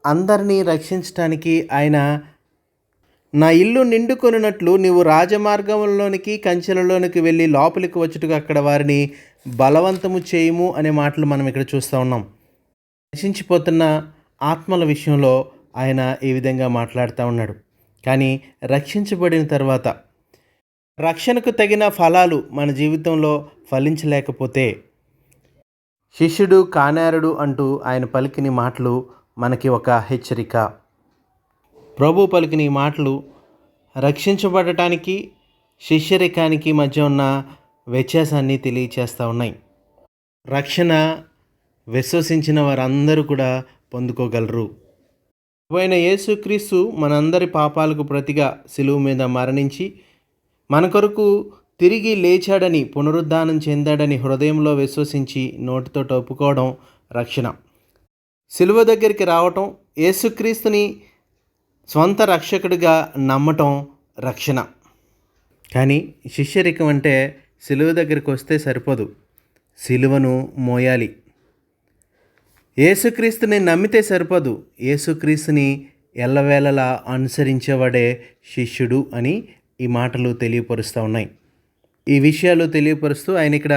అందరినీ రక్షించడానికి ఆయన నా ఇల్లు నిండుకొనున్నట్లు నీవు రాజమార్గములలోనికి కంచెలలోనికి వెళ్ళి లోపలికి వచ్చుటకు అక్కడ వారిని బలవంతము చేయము అనే మాటలు మనం ఇక్కడ చూస్తూ ఉన్నాం. నశించిపోతున్న ఆత్మల విషయంలో ఆయన ఈ విధంగా మాట్లాడుతూ ఉన్నాడు. కానీ రక్షించబడిన తర్వాత రక్షణకు తగిన ఫలాలు మన జీవితంలో ఫలించలేకపోతే శిష్యుడు కానేరడు అంటూ ఆయన పలికిన మాటలు మనకి ఒక హెచ్చరిక. ప్రభు పలికిన ఈ మాటలు రక్షించబడటానికి శిష్యరికానికి మధ్య ఉన్న వ్యత్యాసాన్ని తెలియచేస్తూ ఉన్నాయి. రక్షణ విశ్వసించిన వారందరూ కూడా పొందుకోగలరు. ప్రభువైన యేసుక్రీస్తు మనందరి పాపాలకు ప్రతిగా సిలువ మీద మరణించి మన కొరకు తిరిగి లేచాడని, పునరుద్ధానం చెందాడని హృదయంలో విశ్వసించి నోటితో ఒప్పుకోవడం రక్షణ. సిలువ దగ్గరికి రావటం, యేసుక్రీస్తుని స్వంత రక్షకుడిగా నమ్మటం రక్షణ. కానీ శిష్యరికం అంటే సిలువ దగ్గరికి వస్తే సరిపోదు, సిలువను మోయాలి. యేసుక్రీస్తుని నమ్మితే సరిపోదు, యేసుక్రీస్తుని ఎల్లవేళలా అనుసరించేవాడే శిష్యుడు అని ఈ మాటలు తెలియపరుస్తూ ఉన్నాయి. ఈ విషయాలు తెలియపరుస్తూ ఆయన ఇక్కడ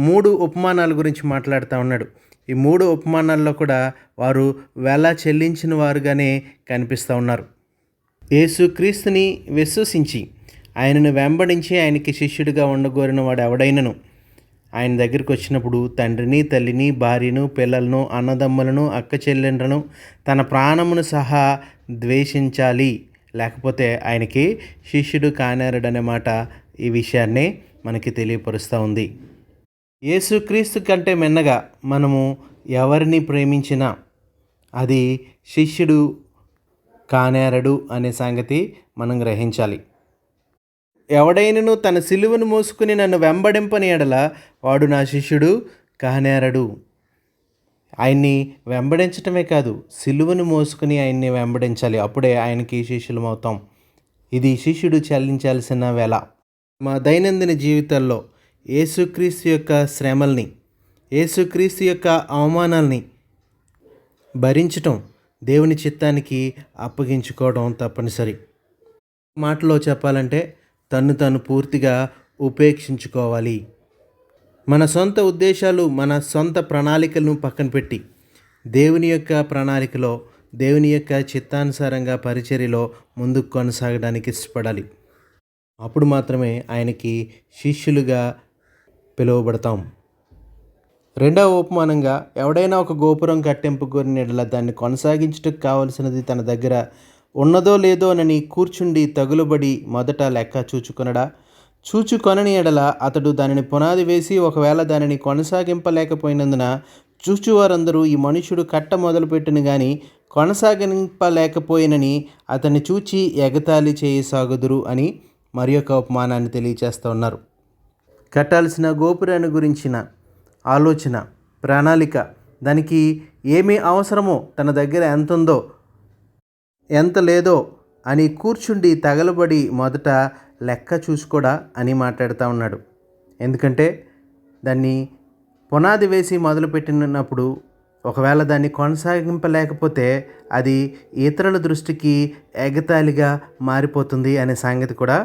3 ఉపమానాల గురించి మాట్లాడుతూ ఉన్నాడు. ఈ 3 ఉపమానాల్లో కూడా వారు వెల చెల్లించిన వారుగానే కనిపిస్తూ ఉన్నారు. యేసుక్రీస్తుని విశ్వసించి ఆయనను వెంబడించి ఆయనకి శిష్యుడిగా ఉండగోరిన వాడు ఎవడైనను ఆయన దగ్గరికి వచ్చినప్పుడు తండ్రిని, తల్లిని, భార్యను, పిల్లలను, అన్నదమ్ములను, అక్క చెల్లెండ్రను, తన ప్రాణమును సహా ద్వేషించాలి, లేకపోతే ఆయనకి శిష్యుడు కానేరడనే మాట ఈ విషయాన్నే మనకి తెలియపరుస్తూ ఉంది. యేసుక్రీస్తు కంటే మిన్నగా మనము ఎవరిని ప్రేమించినా అది శిష్యుడు కానేరడు అనే సంగతి మనం గ్రహించాలి. ఎవడైనను తన సిలువను మోసుకుని నన్ను వెంబడింపని ఎడల వాడు నా శిష్యుడు కానేరడు. ఆయన్ని వెంబడించటమే కాదు, సిలువను మోసుకుని ఆయన్ని వెంబడించాలి. అప్పుడే ఆయనకి శిష్యులం అవుతాం. ఇది శిష్యుడు చెల్లించాల్సిన వెల. మా దైనందిన జీవితాల్లో యేసుక్రీస్తు యొక్క శ్రమల్ని, యేసుక్రీస్తు యొక్క అవమానాల్ని భరించటం, దేవుని చిత్తానికి అప్పగించుకోవడం తప్పనిసరి. మాటలో చెప్పాలంటే తను పూర్తిగా ఉపేక్షించుకోవాలి. మన సొంత ఉద్దేశాలు, మన సొంత ప్రణాళికలను పక్కన పెట్టి దేవుని యొక్క ప్రణాళికలో, దేవుని యొక్క చిత్తానుసారంగా పరిచర్యలో ముందుకు కొనసాగడానికి ఇష్టపడాలి. అప్పుడు మాత్రమే ఆయనకి శిష్యులుగా పిలువబడతాం. రెండవ ఉపమానంగా, ఎవడైనా ఒక గోపురం కట్టింపు కోరిన యెడల దాన్ని కొనసాగించుటకు కావలసినది తన దగ్గర ఉన్నదో లేదో అని కూర్చుండి తగులుబడి మొదట లెక్క చూచుకొనడా? చూచుకొనని ఎడల అతడు దానిని పునాది వేసి ఒకవేళ దానిని కొనసాగింపలేకపోయినందున చూచువారందరూ ఈ మనుషుడు కట్ట మొదలుపెట్టును గాని కొనసాగింపలేకపోయినని అతన్ని చూచి ఎగతాళి చేయసాగుదురు అని మరి ఒక ఉపమానాన్ని తెలియచేస్తూ ఉన్నారు. కట్టాల్సిన గోపురాన్ని గురించిన ఆలోచన, ప్రణాళిక, దానికి ఏమి అవసరమో, తన దగ్గర ఎంత ఉందో ఎంత లేదో అని కూర్చుండి తగలబడి మొదట లెక్క చూసుకోడా అని మాట్లాడుతూ ఉన్నాడు. ఎందుకంటే దాన్ని పునాది వేసి మొదలుపెట్టినప్పుడు ఒకవేళ దాన్ని కొనసాగింపలేకపోతే అది ఇతరుల దృష్టికి ఎగతాళిగా మారిపోతుంది అనే సంగతి కూడా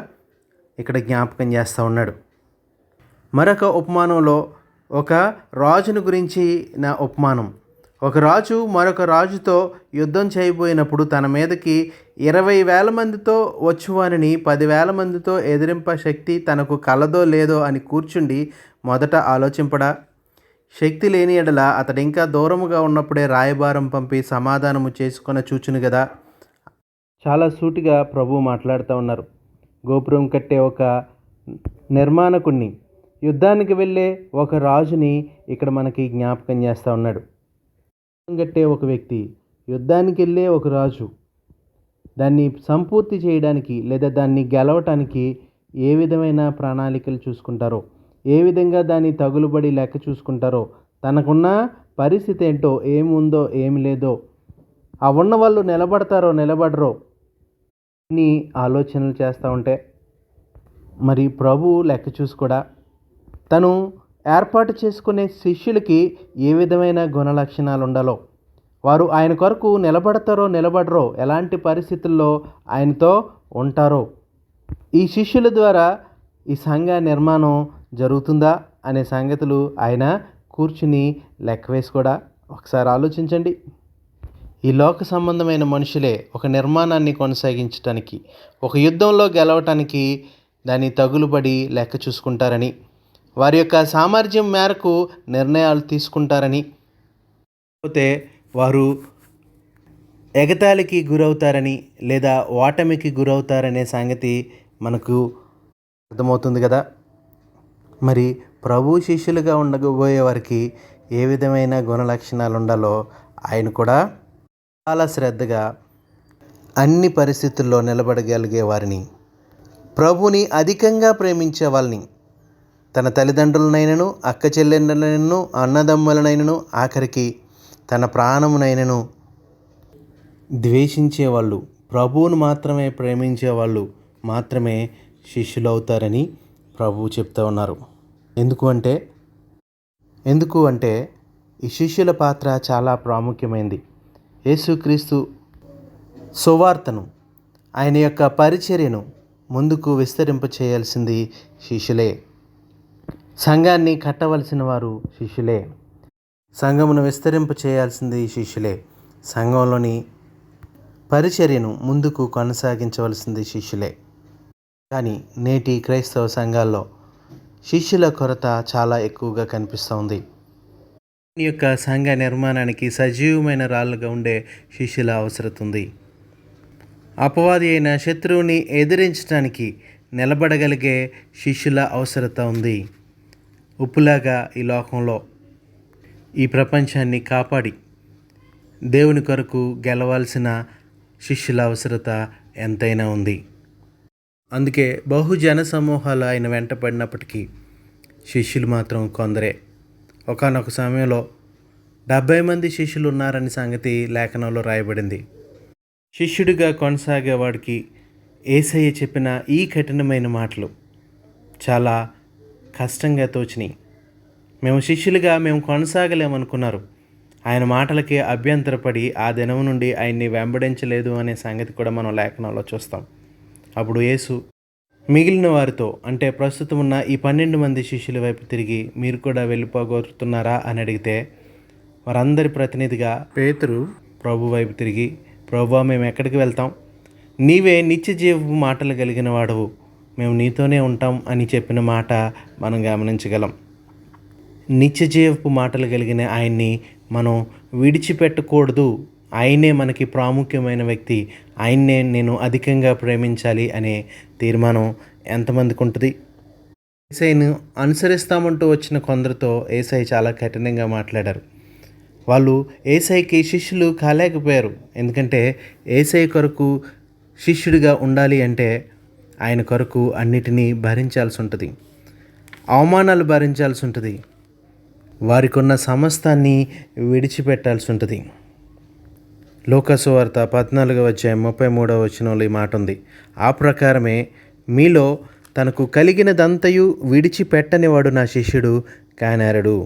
ఇక్కడ జ్ఞాపకం చేస్తూ ఉన్నాడు. మరొక ఉపమానంలో ఒక రాజును గురించి నా ఉపమానం. ఒక రాజు మరొక రాజుతో యుద్ధం చేయబోయినప్పుడు తన మీదకి 20,000 మందితో వచ్చువారిని 10,000 మందితో ఎదిరింప శక్తి తనకు కలదో లేదో అని కూర్చుండి మొదట ఆలోచింపడా? శక్తి లేని ఎడల అతడు ఇంకా దూరముగా ఉన్నప్పుడే రాయబారం పంపి సమాధానము చేసుకొని చూచును కదా. చాలా సూటిగా ప్రభు మాట్లాడుతూ ఉన్నారు. గోపురం కట్టే ఒక నిర్మాణకుణ్ణి, యుద్ధానికి వెళ్ళే ఒక రాజుని ఇక్కడ మనకి జ్ఞాపకం చేస్తూ ఉన్నాడు. కట్టే ఒక వ్యక్తి, యుద్ధానికి వెళ్ళే ఒక రాజు, దాన్ని సంపూర్తి చేయడానికి లేదా దాన్ని గెలవటానికి ఏ విధమైన ప్రణాళికలు చూసుకుంటారో, ఏ విధంగా దాన్ని తగులుబడి లెక్క చూసుకుంటారో, తనకున్న పరిస్థితి ఏంటో, ఏముందో ఏమి లేదో, ఆ ఉన్న వాళ్ళు నిలబడతారో నిలబడరో ఇన్ని ఆలోచనలు చేస్తూ ఉంటే మరి ప్రభు లెక్క చూసుకోడా? తను ఏర్పాటు చేసుకునే శిష్యులకి ఏ విధమైన గుణ లక్షణాలు ఉండాలో, వారు ఆయన కొరకు నిలబడతారో నిలబడరో, ఎలాంటి పరిస్థితుల్లో ఆయనతో ఉంటారో, ఈ శిష్యుల ద్వారా ఈ సంఘ నిర్మాణం జరుగుతుందా అనే సంగతులు ఆయన కూర్చుని లెక్క వేసుకోడా? ఒకసారి ఆలోచించండి. ఈ లోక సంబంధమైన మనుషులే ఒక నిర్మాణాన్ని కొనసాగించడానికి, ఒక యుద్ధంలో గెలవటానికి దాన్ని తగులుబడి లెక్క చూసుకుంటారని, వారి యొక్క సామర్థ్యం మేరకు నిర్ణయాలు తీసుకుంటారని, లేకపోతే వారు ఎగతాళికి గురవుతారని లేదా ఓటమికి గురవుతారనే సంగతి మనకు అర్థమవుతుంది కదా. మరి ప్రభు శిష్యులుగా ఉండబోయే వారికి ఏ విధమైన గుణ లక్షణాలు ఉండాలో ఆయన కూడా చాలా శ్రద్ధగా అన్ని పరిస్థితుల్లో నిలబడగలిగే వారిని, ప్రభుని అధికంగా ప్రేమించే వాళ్ళని, తన తల్లిదండ్రులనైనను అక్క చెల్లెళ్ళనైనను అన్నదమ్ములనైనను ఆఖరికి తన ప్రాణమునైనను ద్వేషించేవాళ్ళు, ప్రభువును మాత్రమే ప్రేమించేవాళ్ళు మాత్రమే శిష్యులు అవుతారని ప్రభువు చెప్తూ ఉన్నారు. ఎందుకు అంటే ఈ శిష్యుల పాత్ర చాలా ప్రాముఖ్యమైనది. యేసుక్రీస్తు సువార్తను, ఆయన యొక్క పరిచర్యను ముందుకు విస్తరింప చేయాల్సింది శిష్యులే. సంఘాన్ని కట్టవలసిన వారు శిష్యులే. సంఘమును విస్తరింప చేయాల్సింది శిష్యులే. సంఘంలోని పరిచర్యను ముందుకు కొనసాగించవలసింది శిష్యులే. కానీ నేటి క్రైస్తవ సంఘాల్లో శిష్యుల కొరత చాలా ఎక్కువగా కనిపిస్తోంది. ఈ యొక్క సంఘ నిర్మాణానికి సజీవమైన రాళ్ళుగా ఉండే శిష్యుల అవసరం ఉంది. అపవాది అయిన శత్రువుని ఎదిరించడానికి నిలబడగలిగే శిష్యుల అవసరత ఉంది. ఉప్పులాగా ఈ లోకంలో ఈ ప్రపంచాన్ని కాపాడి దేవుని కొరకు గెలవాల్సిన శిష్యుల అవసరత ఎంతైనా ఉంది. అందుకే బహుజన సమూహాలు ఆయన వెంట పడినప్పటికీ శిష్యులు మాత్రం కొందరే. ఒకానొక సమయంలో 70 మంది శిష్యులు ఉన్నారని సంగతి లేఖనంలో రాయబడింది. శిష్యుడిగా కొనసాగేవాడికి యేసయ్య చెప్పిన ఈ కఠినమైన మాటలు చాలా కష్టంగా తోచినాయి. మేము కొనసాగలేమనుకున్నారు. ఆయన మాటలకి అభ్యంతరపడి ఆ దినం నుండి ఆయన్ని వెంబడించలేదు అనే సంగతి కూడా మనం లేఖనంలో చూస్తాం. అప్పుడు యేసు మిగిలిన వారితో, అంటే ప్రస్తుతం ఉన్న ఈ 12 మంది శిష్యుల వైపు తిరిగి, మీరు కూడా వెళ్ళిపోగొరుతున్నారా అని అడిగితే, వారందరి ప్రతినిధిగా పేతురు ప్రభు వైపు తిరిగి, ప్రభువా, మేము ఎక్కడికి వెళ్తాం? నీవే నిత్య జీవపు మాటలు కలిగిన వాడవు, మేము నీతోనే ఉంటాం అని చెప్పిన మాట మనం గమనించగలం. నిత్య జీవపు మాటలు కలిగిన ఆయన్ని మనం విడిచిపెట్టకూడదు. ఆయనే మనకి ప్రాముఖ్యమైన వ్యక్తి, ఆయన్నే నేను అధికంగా ప్రేమించాలి అనే తీర్మానం ఎంతమందికి ఉంటుంది? యేసయ్యను అనుసరిస్తామంటూ వచ్చిన కొందరితో యేసయ్య చాలా కఠినంగా మాట్లాడారు. వాళ్ళు యేసయ్యకి శిష్యులు కాలేకపోయారు. ఎందుకంటే యేసయ్య కొరకు శిష్యుడిగా ఉండాలి అంటే ఆయన కొరకు అన్నిటినీ భరించాల్సి ఉంటుంది, అవమానాలు భరించాల్సి ఉంటుంది, వారికి ఉన్న సమస్తాన్ని విడిచిపెట్టాల్సి ఉంటుంది. లూకా సువార్త 14వ అధ్యాయం 33వ వచనంలో ఈ మాట ఉంది. ఆ ప్రకారమే మీలో తనకు కలిగినదంతయు విడిచిపెట్టనివాడు నా శిష్యుడు కానేరడు.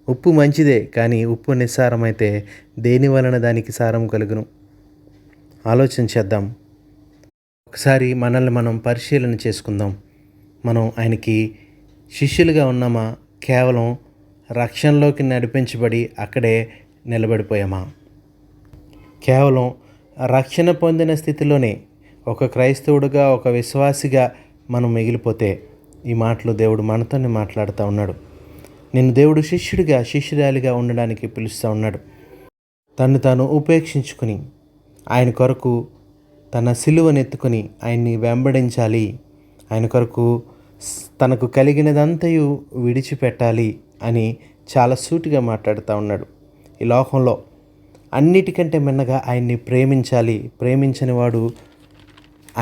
ఉప్పు మంచిదే, కానీ ఉప్పు నిస్సారమైతే దేని వలన దానికి సారం కలుగును? ఆలోచన చేద్దాం. ఒకసారి మనల్ని మనం పరిశీలన చేసుకుందాం. మనం ఆయనకి శిష్యులుగా ఉన్నామా? కేవలం రక్షణలోకి నడిపించబడి అక్కడే నిలబడిపోయామా? కేవలం రక్షణ పొందిన స్థితిలోనే ఒక క్రైస్తవుడిగా, ఒక విశ్వాసిగా మనం మిగిలిపోతే ఈ మాటలు దేవుడు మనతోనే మాట్లాడుతూ ఉన్నాడు. నిన్ను దేవుడు శిష్యుడిగా, శిష్యురాలిగా ఉండడానికి పిలుస్తూ ఉన్నాడు. తను తాను ఉపేక్షించుకుని ఆయన కొరకు తన సిలువనెత్తుకొని ఆయన్ని వెంబడించాలి. ఆయన కొరకు తనకు కలిగినదంతయు విడిచిపెట్టాలి అని చాలా సూటిగా మాట్లాడుతూ ఉన్నాడు. ఈ లోకంలో అన్నిటికంటే మిన్నగా ఆయన్ని ప్రేమించాలి. ప్రేమించని వాడు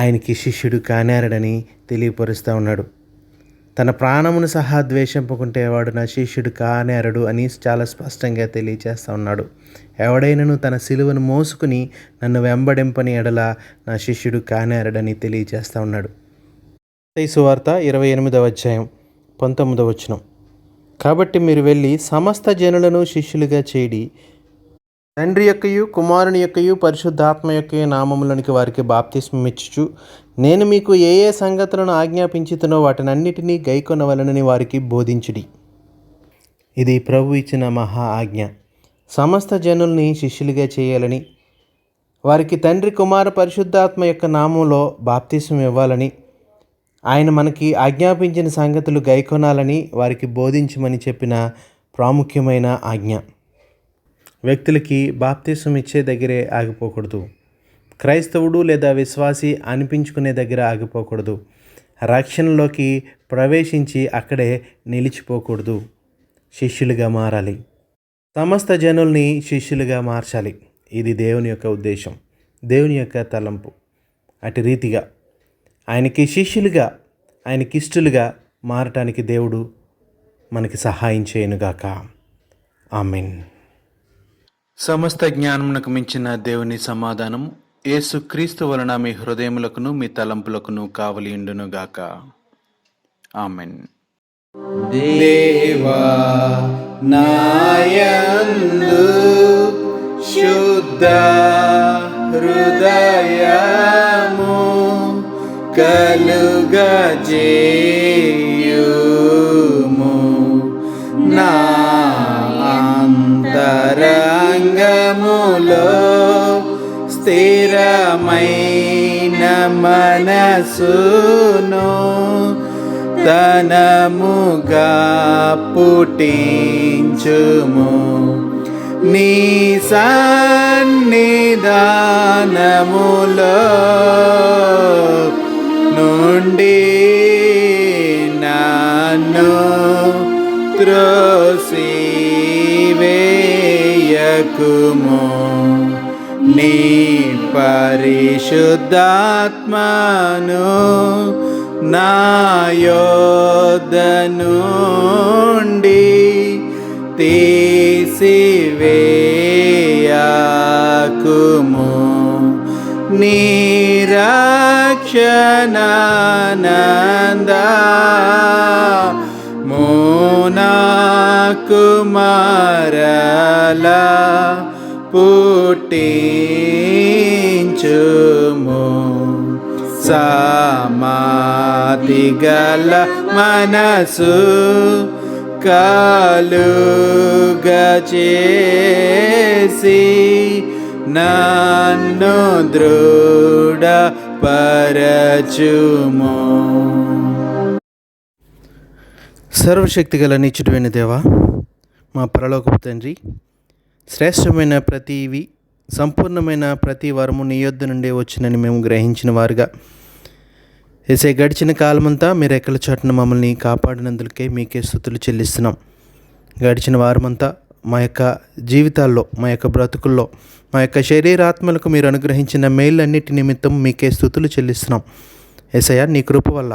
ఆయనకి శిష్యుడు కానేరడని తెలియపరుస్తూ ఉన్నాడు. తన ప్రాణమును సహా ద్వేషింపుకుంటే వాడు నా శిష్యుడు కానేరడు అని చాలా స్పష్టంగా తెలియచేస్తూ ఉన్నాడు. ఎవడైనను తన సిలువను మోసుకుని నన్ను వెంబడింపని ఎడల నా శిష్యుడు కానేరడని తెలియచేస్తూ ఉన్నాడు. మత్తయి సువార్త 28వ అధ్యాయం 19వ వచనం. కాబట్టి మీరు వెళ్ళి సమస్త జనులను శిష్యులుగా చేయడి, తండ్రి యొక్కయు కుమారుని యొక్కయు పరిశుద్ధాత్మ యొక్కయు నామములోనికి వారికి బాప్తిస్మం ఇచ్చుచు నేను మీకు ఏ ఏ సంగతులను ఆజ్ఞాపించుతునో వాటినన్నిటినీ గైకొనవలనని వారికి బోధించుడి. ఇది ప్రభు ఇచ్చిన మహా ఆజ్ఞ. సమస్త జనుల్ని శిష్యులుగా చేయాలని, వారికి తండ్రి కుమార పరిశుద్ధాత్మ యొక్క నామంలో బాప్తిస్మం ఇవ్వాలని, ఆయన మనకి ఆజ్ఞాపించిన సంగతులు గైకొనాలని వారికి బోధించమని చెప్పిన ప్రాముఖ్యమైన ఆజ్ఞ. వ్యక్తులకి బాప్తిస్మం ఇచ్చే దగ్గరే ఆగిపోకూడదు. క్రైస్తవుడు లేదా విశ్వాసి అనిపించుకునే దగ్గర ఆగిపోకూడదు. రక్షణలోకి ప్రవేశించి అక్కడే నిలిచిపోకూడదు. శిష్యులుగా మారాలి. సమస్త జనుల్ని శిష్యులుగా మార్చాలి. ఇది దేవుని యొక్క ఉద్దేశం, దేవుని యొక్క తలంపు. అటు రీతిగా ఆయనకి శిష్యులుగా, ఆయనకిష్టులుగా మారటానికి దేవుడు మనకి సహాయం చేయనుగాక. ఆమేన్. సమస్త జ్ఞానమునకు మించిన దేవుని సమాధానం యేసుక్రీస్తు వలన మీ హృదయములకును మీ తలంపులకును కావలి ఉండునుగాక. ఆమేన్. దేవా నాయందు శుద్ధ హృదయము కలుగజేయుము, నా అంతరంగములో స్థిరమైన మనసును తనముగా పుట్టించుము. నీ సన్నిధానములో నుండి నన్ను త్రోసివేయకుము. నీ పరిశుద్ధాత్మను నా యొద్ద నుండి తీసివేయకుము. నీ రక్షణానందము నాకు మరలా పుట్టించుము. సమాధి గల మనసు కలుగచేసి నన్ను దృఢపరచుము. సర్వశక్తిగల నిత్యుడైన దేవా, మా పరలోకపు తండ్రి, శ్రేష్టమైన ప్రతివి, సంపూర్ణమైన ప్రతి వరము నీ యొద్ద నుండి వచ్చినని మేము గ్రహించిన వారుగా ఏసే గడిచిన కాలమంతా మీరు ఎక్కల చాటున మమ్మల్ని కాపాడినందుకే మీకే స్తుతులు చెల్లిస్తున్నాం. గడిచిన వారమంతా మా యొక్క జీవితాల్లో, మా యొక్క బ్రతుకుల్లో, మా యొక్క శరీరాత్మలకు మీరు అనుగ్రహించిన మేళ్ళన్నిటి నిమిత్తం మీకే స్తుతులు చెల్లిస్తున్నాం. యేసయ్య, నీ కృప వల్ల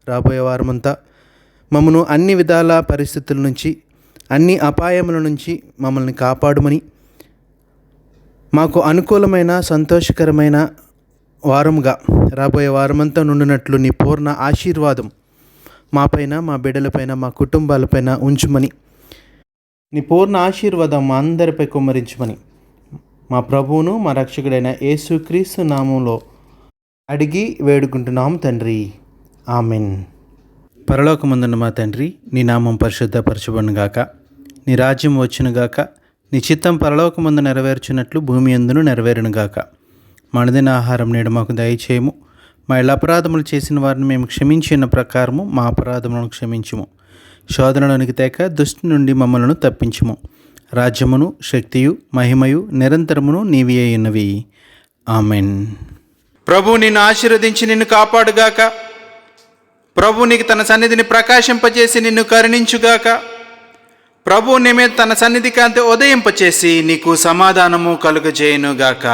రాబోయే వారమంతా మమ్మను అన్ని విధాల పరిస్థితుల నుంచి, అన్ని అపాయముల నుంచి మమ్మల్ని కాపాడుమని, మాకు అనుకూలమైన సంతోషకరమైన వారముగా రాబోయే వారమంతా నుండినట్లు నీ పూర్ణ ఆశీర్వాదం మాపైన, మా బిడ్డలపైన, మా కుటుంబాలపైన ఉంచుమని, నీ పూర్ణ ఆశీర్వాదం మా అందరిపై కుమ్మరించమని మా ప్రభువును మా రక్షకుడైన యేసుక్రీస్తు నామంలో అడిగి వేడుకుంటున్నాము తండ్రి. ఆమెన్. పరలోకమందున్న మా తండ్రి, నీ నామం పరిశుద్ధపరచబడునుగాక, నీ రాజ్యం వచ్చునుగాక, నీ చిత్తం పరలోకమందు నెరవేర్చినట్లు భూమి యందును నెరవేరునుగాక. మా అనుదిన ఆహారం నేడు మాకు దయచేయము. మా ఇళ్ళ అపరాధములు చేసిన వారిని మేము క్షమించిన ప్రకారము మా అపరాధములను క్షమించుము. శోధనలోనికి తేక దుష్టి నుండి మమ్మలను తప్పించుము. రాజ్యమును, శక్తియు, మహిమయు నిరంతరమును నీవి అయినవి. ఆమెన్. ప్రభు నిన్ను ఆశీర్వదించి నిన్ను కాపాడుగాక. ప్రభు నీకు తన సన్నిధిని ప్రకాశింపచేసి నిన్ను కరుణించుగాక. ప్రభు నీ మీద తన సన్నిధి కాంతి ఉదయింపచేసి నీకు సమాధానము కలుగజేయునుగాక.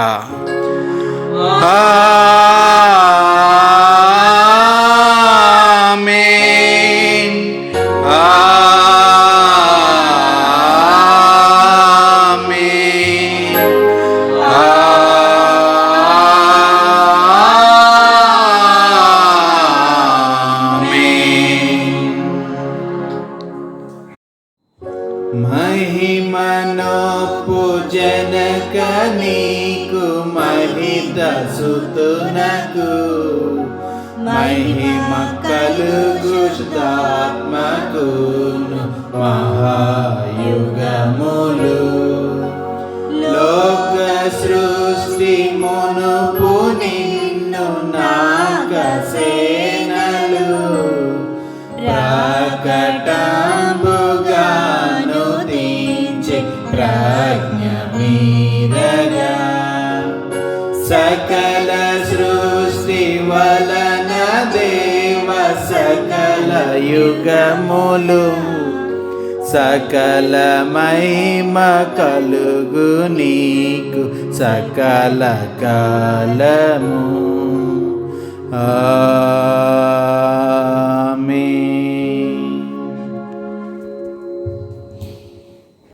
ఆమేన్. ఆమేన్. ఆమేన్. మహిమనొప్పు జనక నీకు మహిత సుతునకు మహిమ కలుగుతాత్మకును మహాయుగములు లోక సృష్టి మునుపు నిన్ను నాగసేనలు ప్రకటంబుగాను దించి ప్రజ్ఞ మీరగా సకల సృష్టి వలన దేవ సకల యుగములు సకల మహిమ కలుగు నీకు సకల కాలము.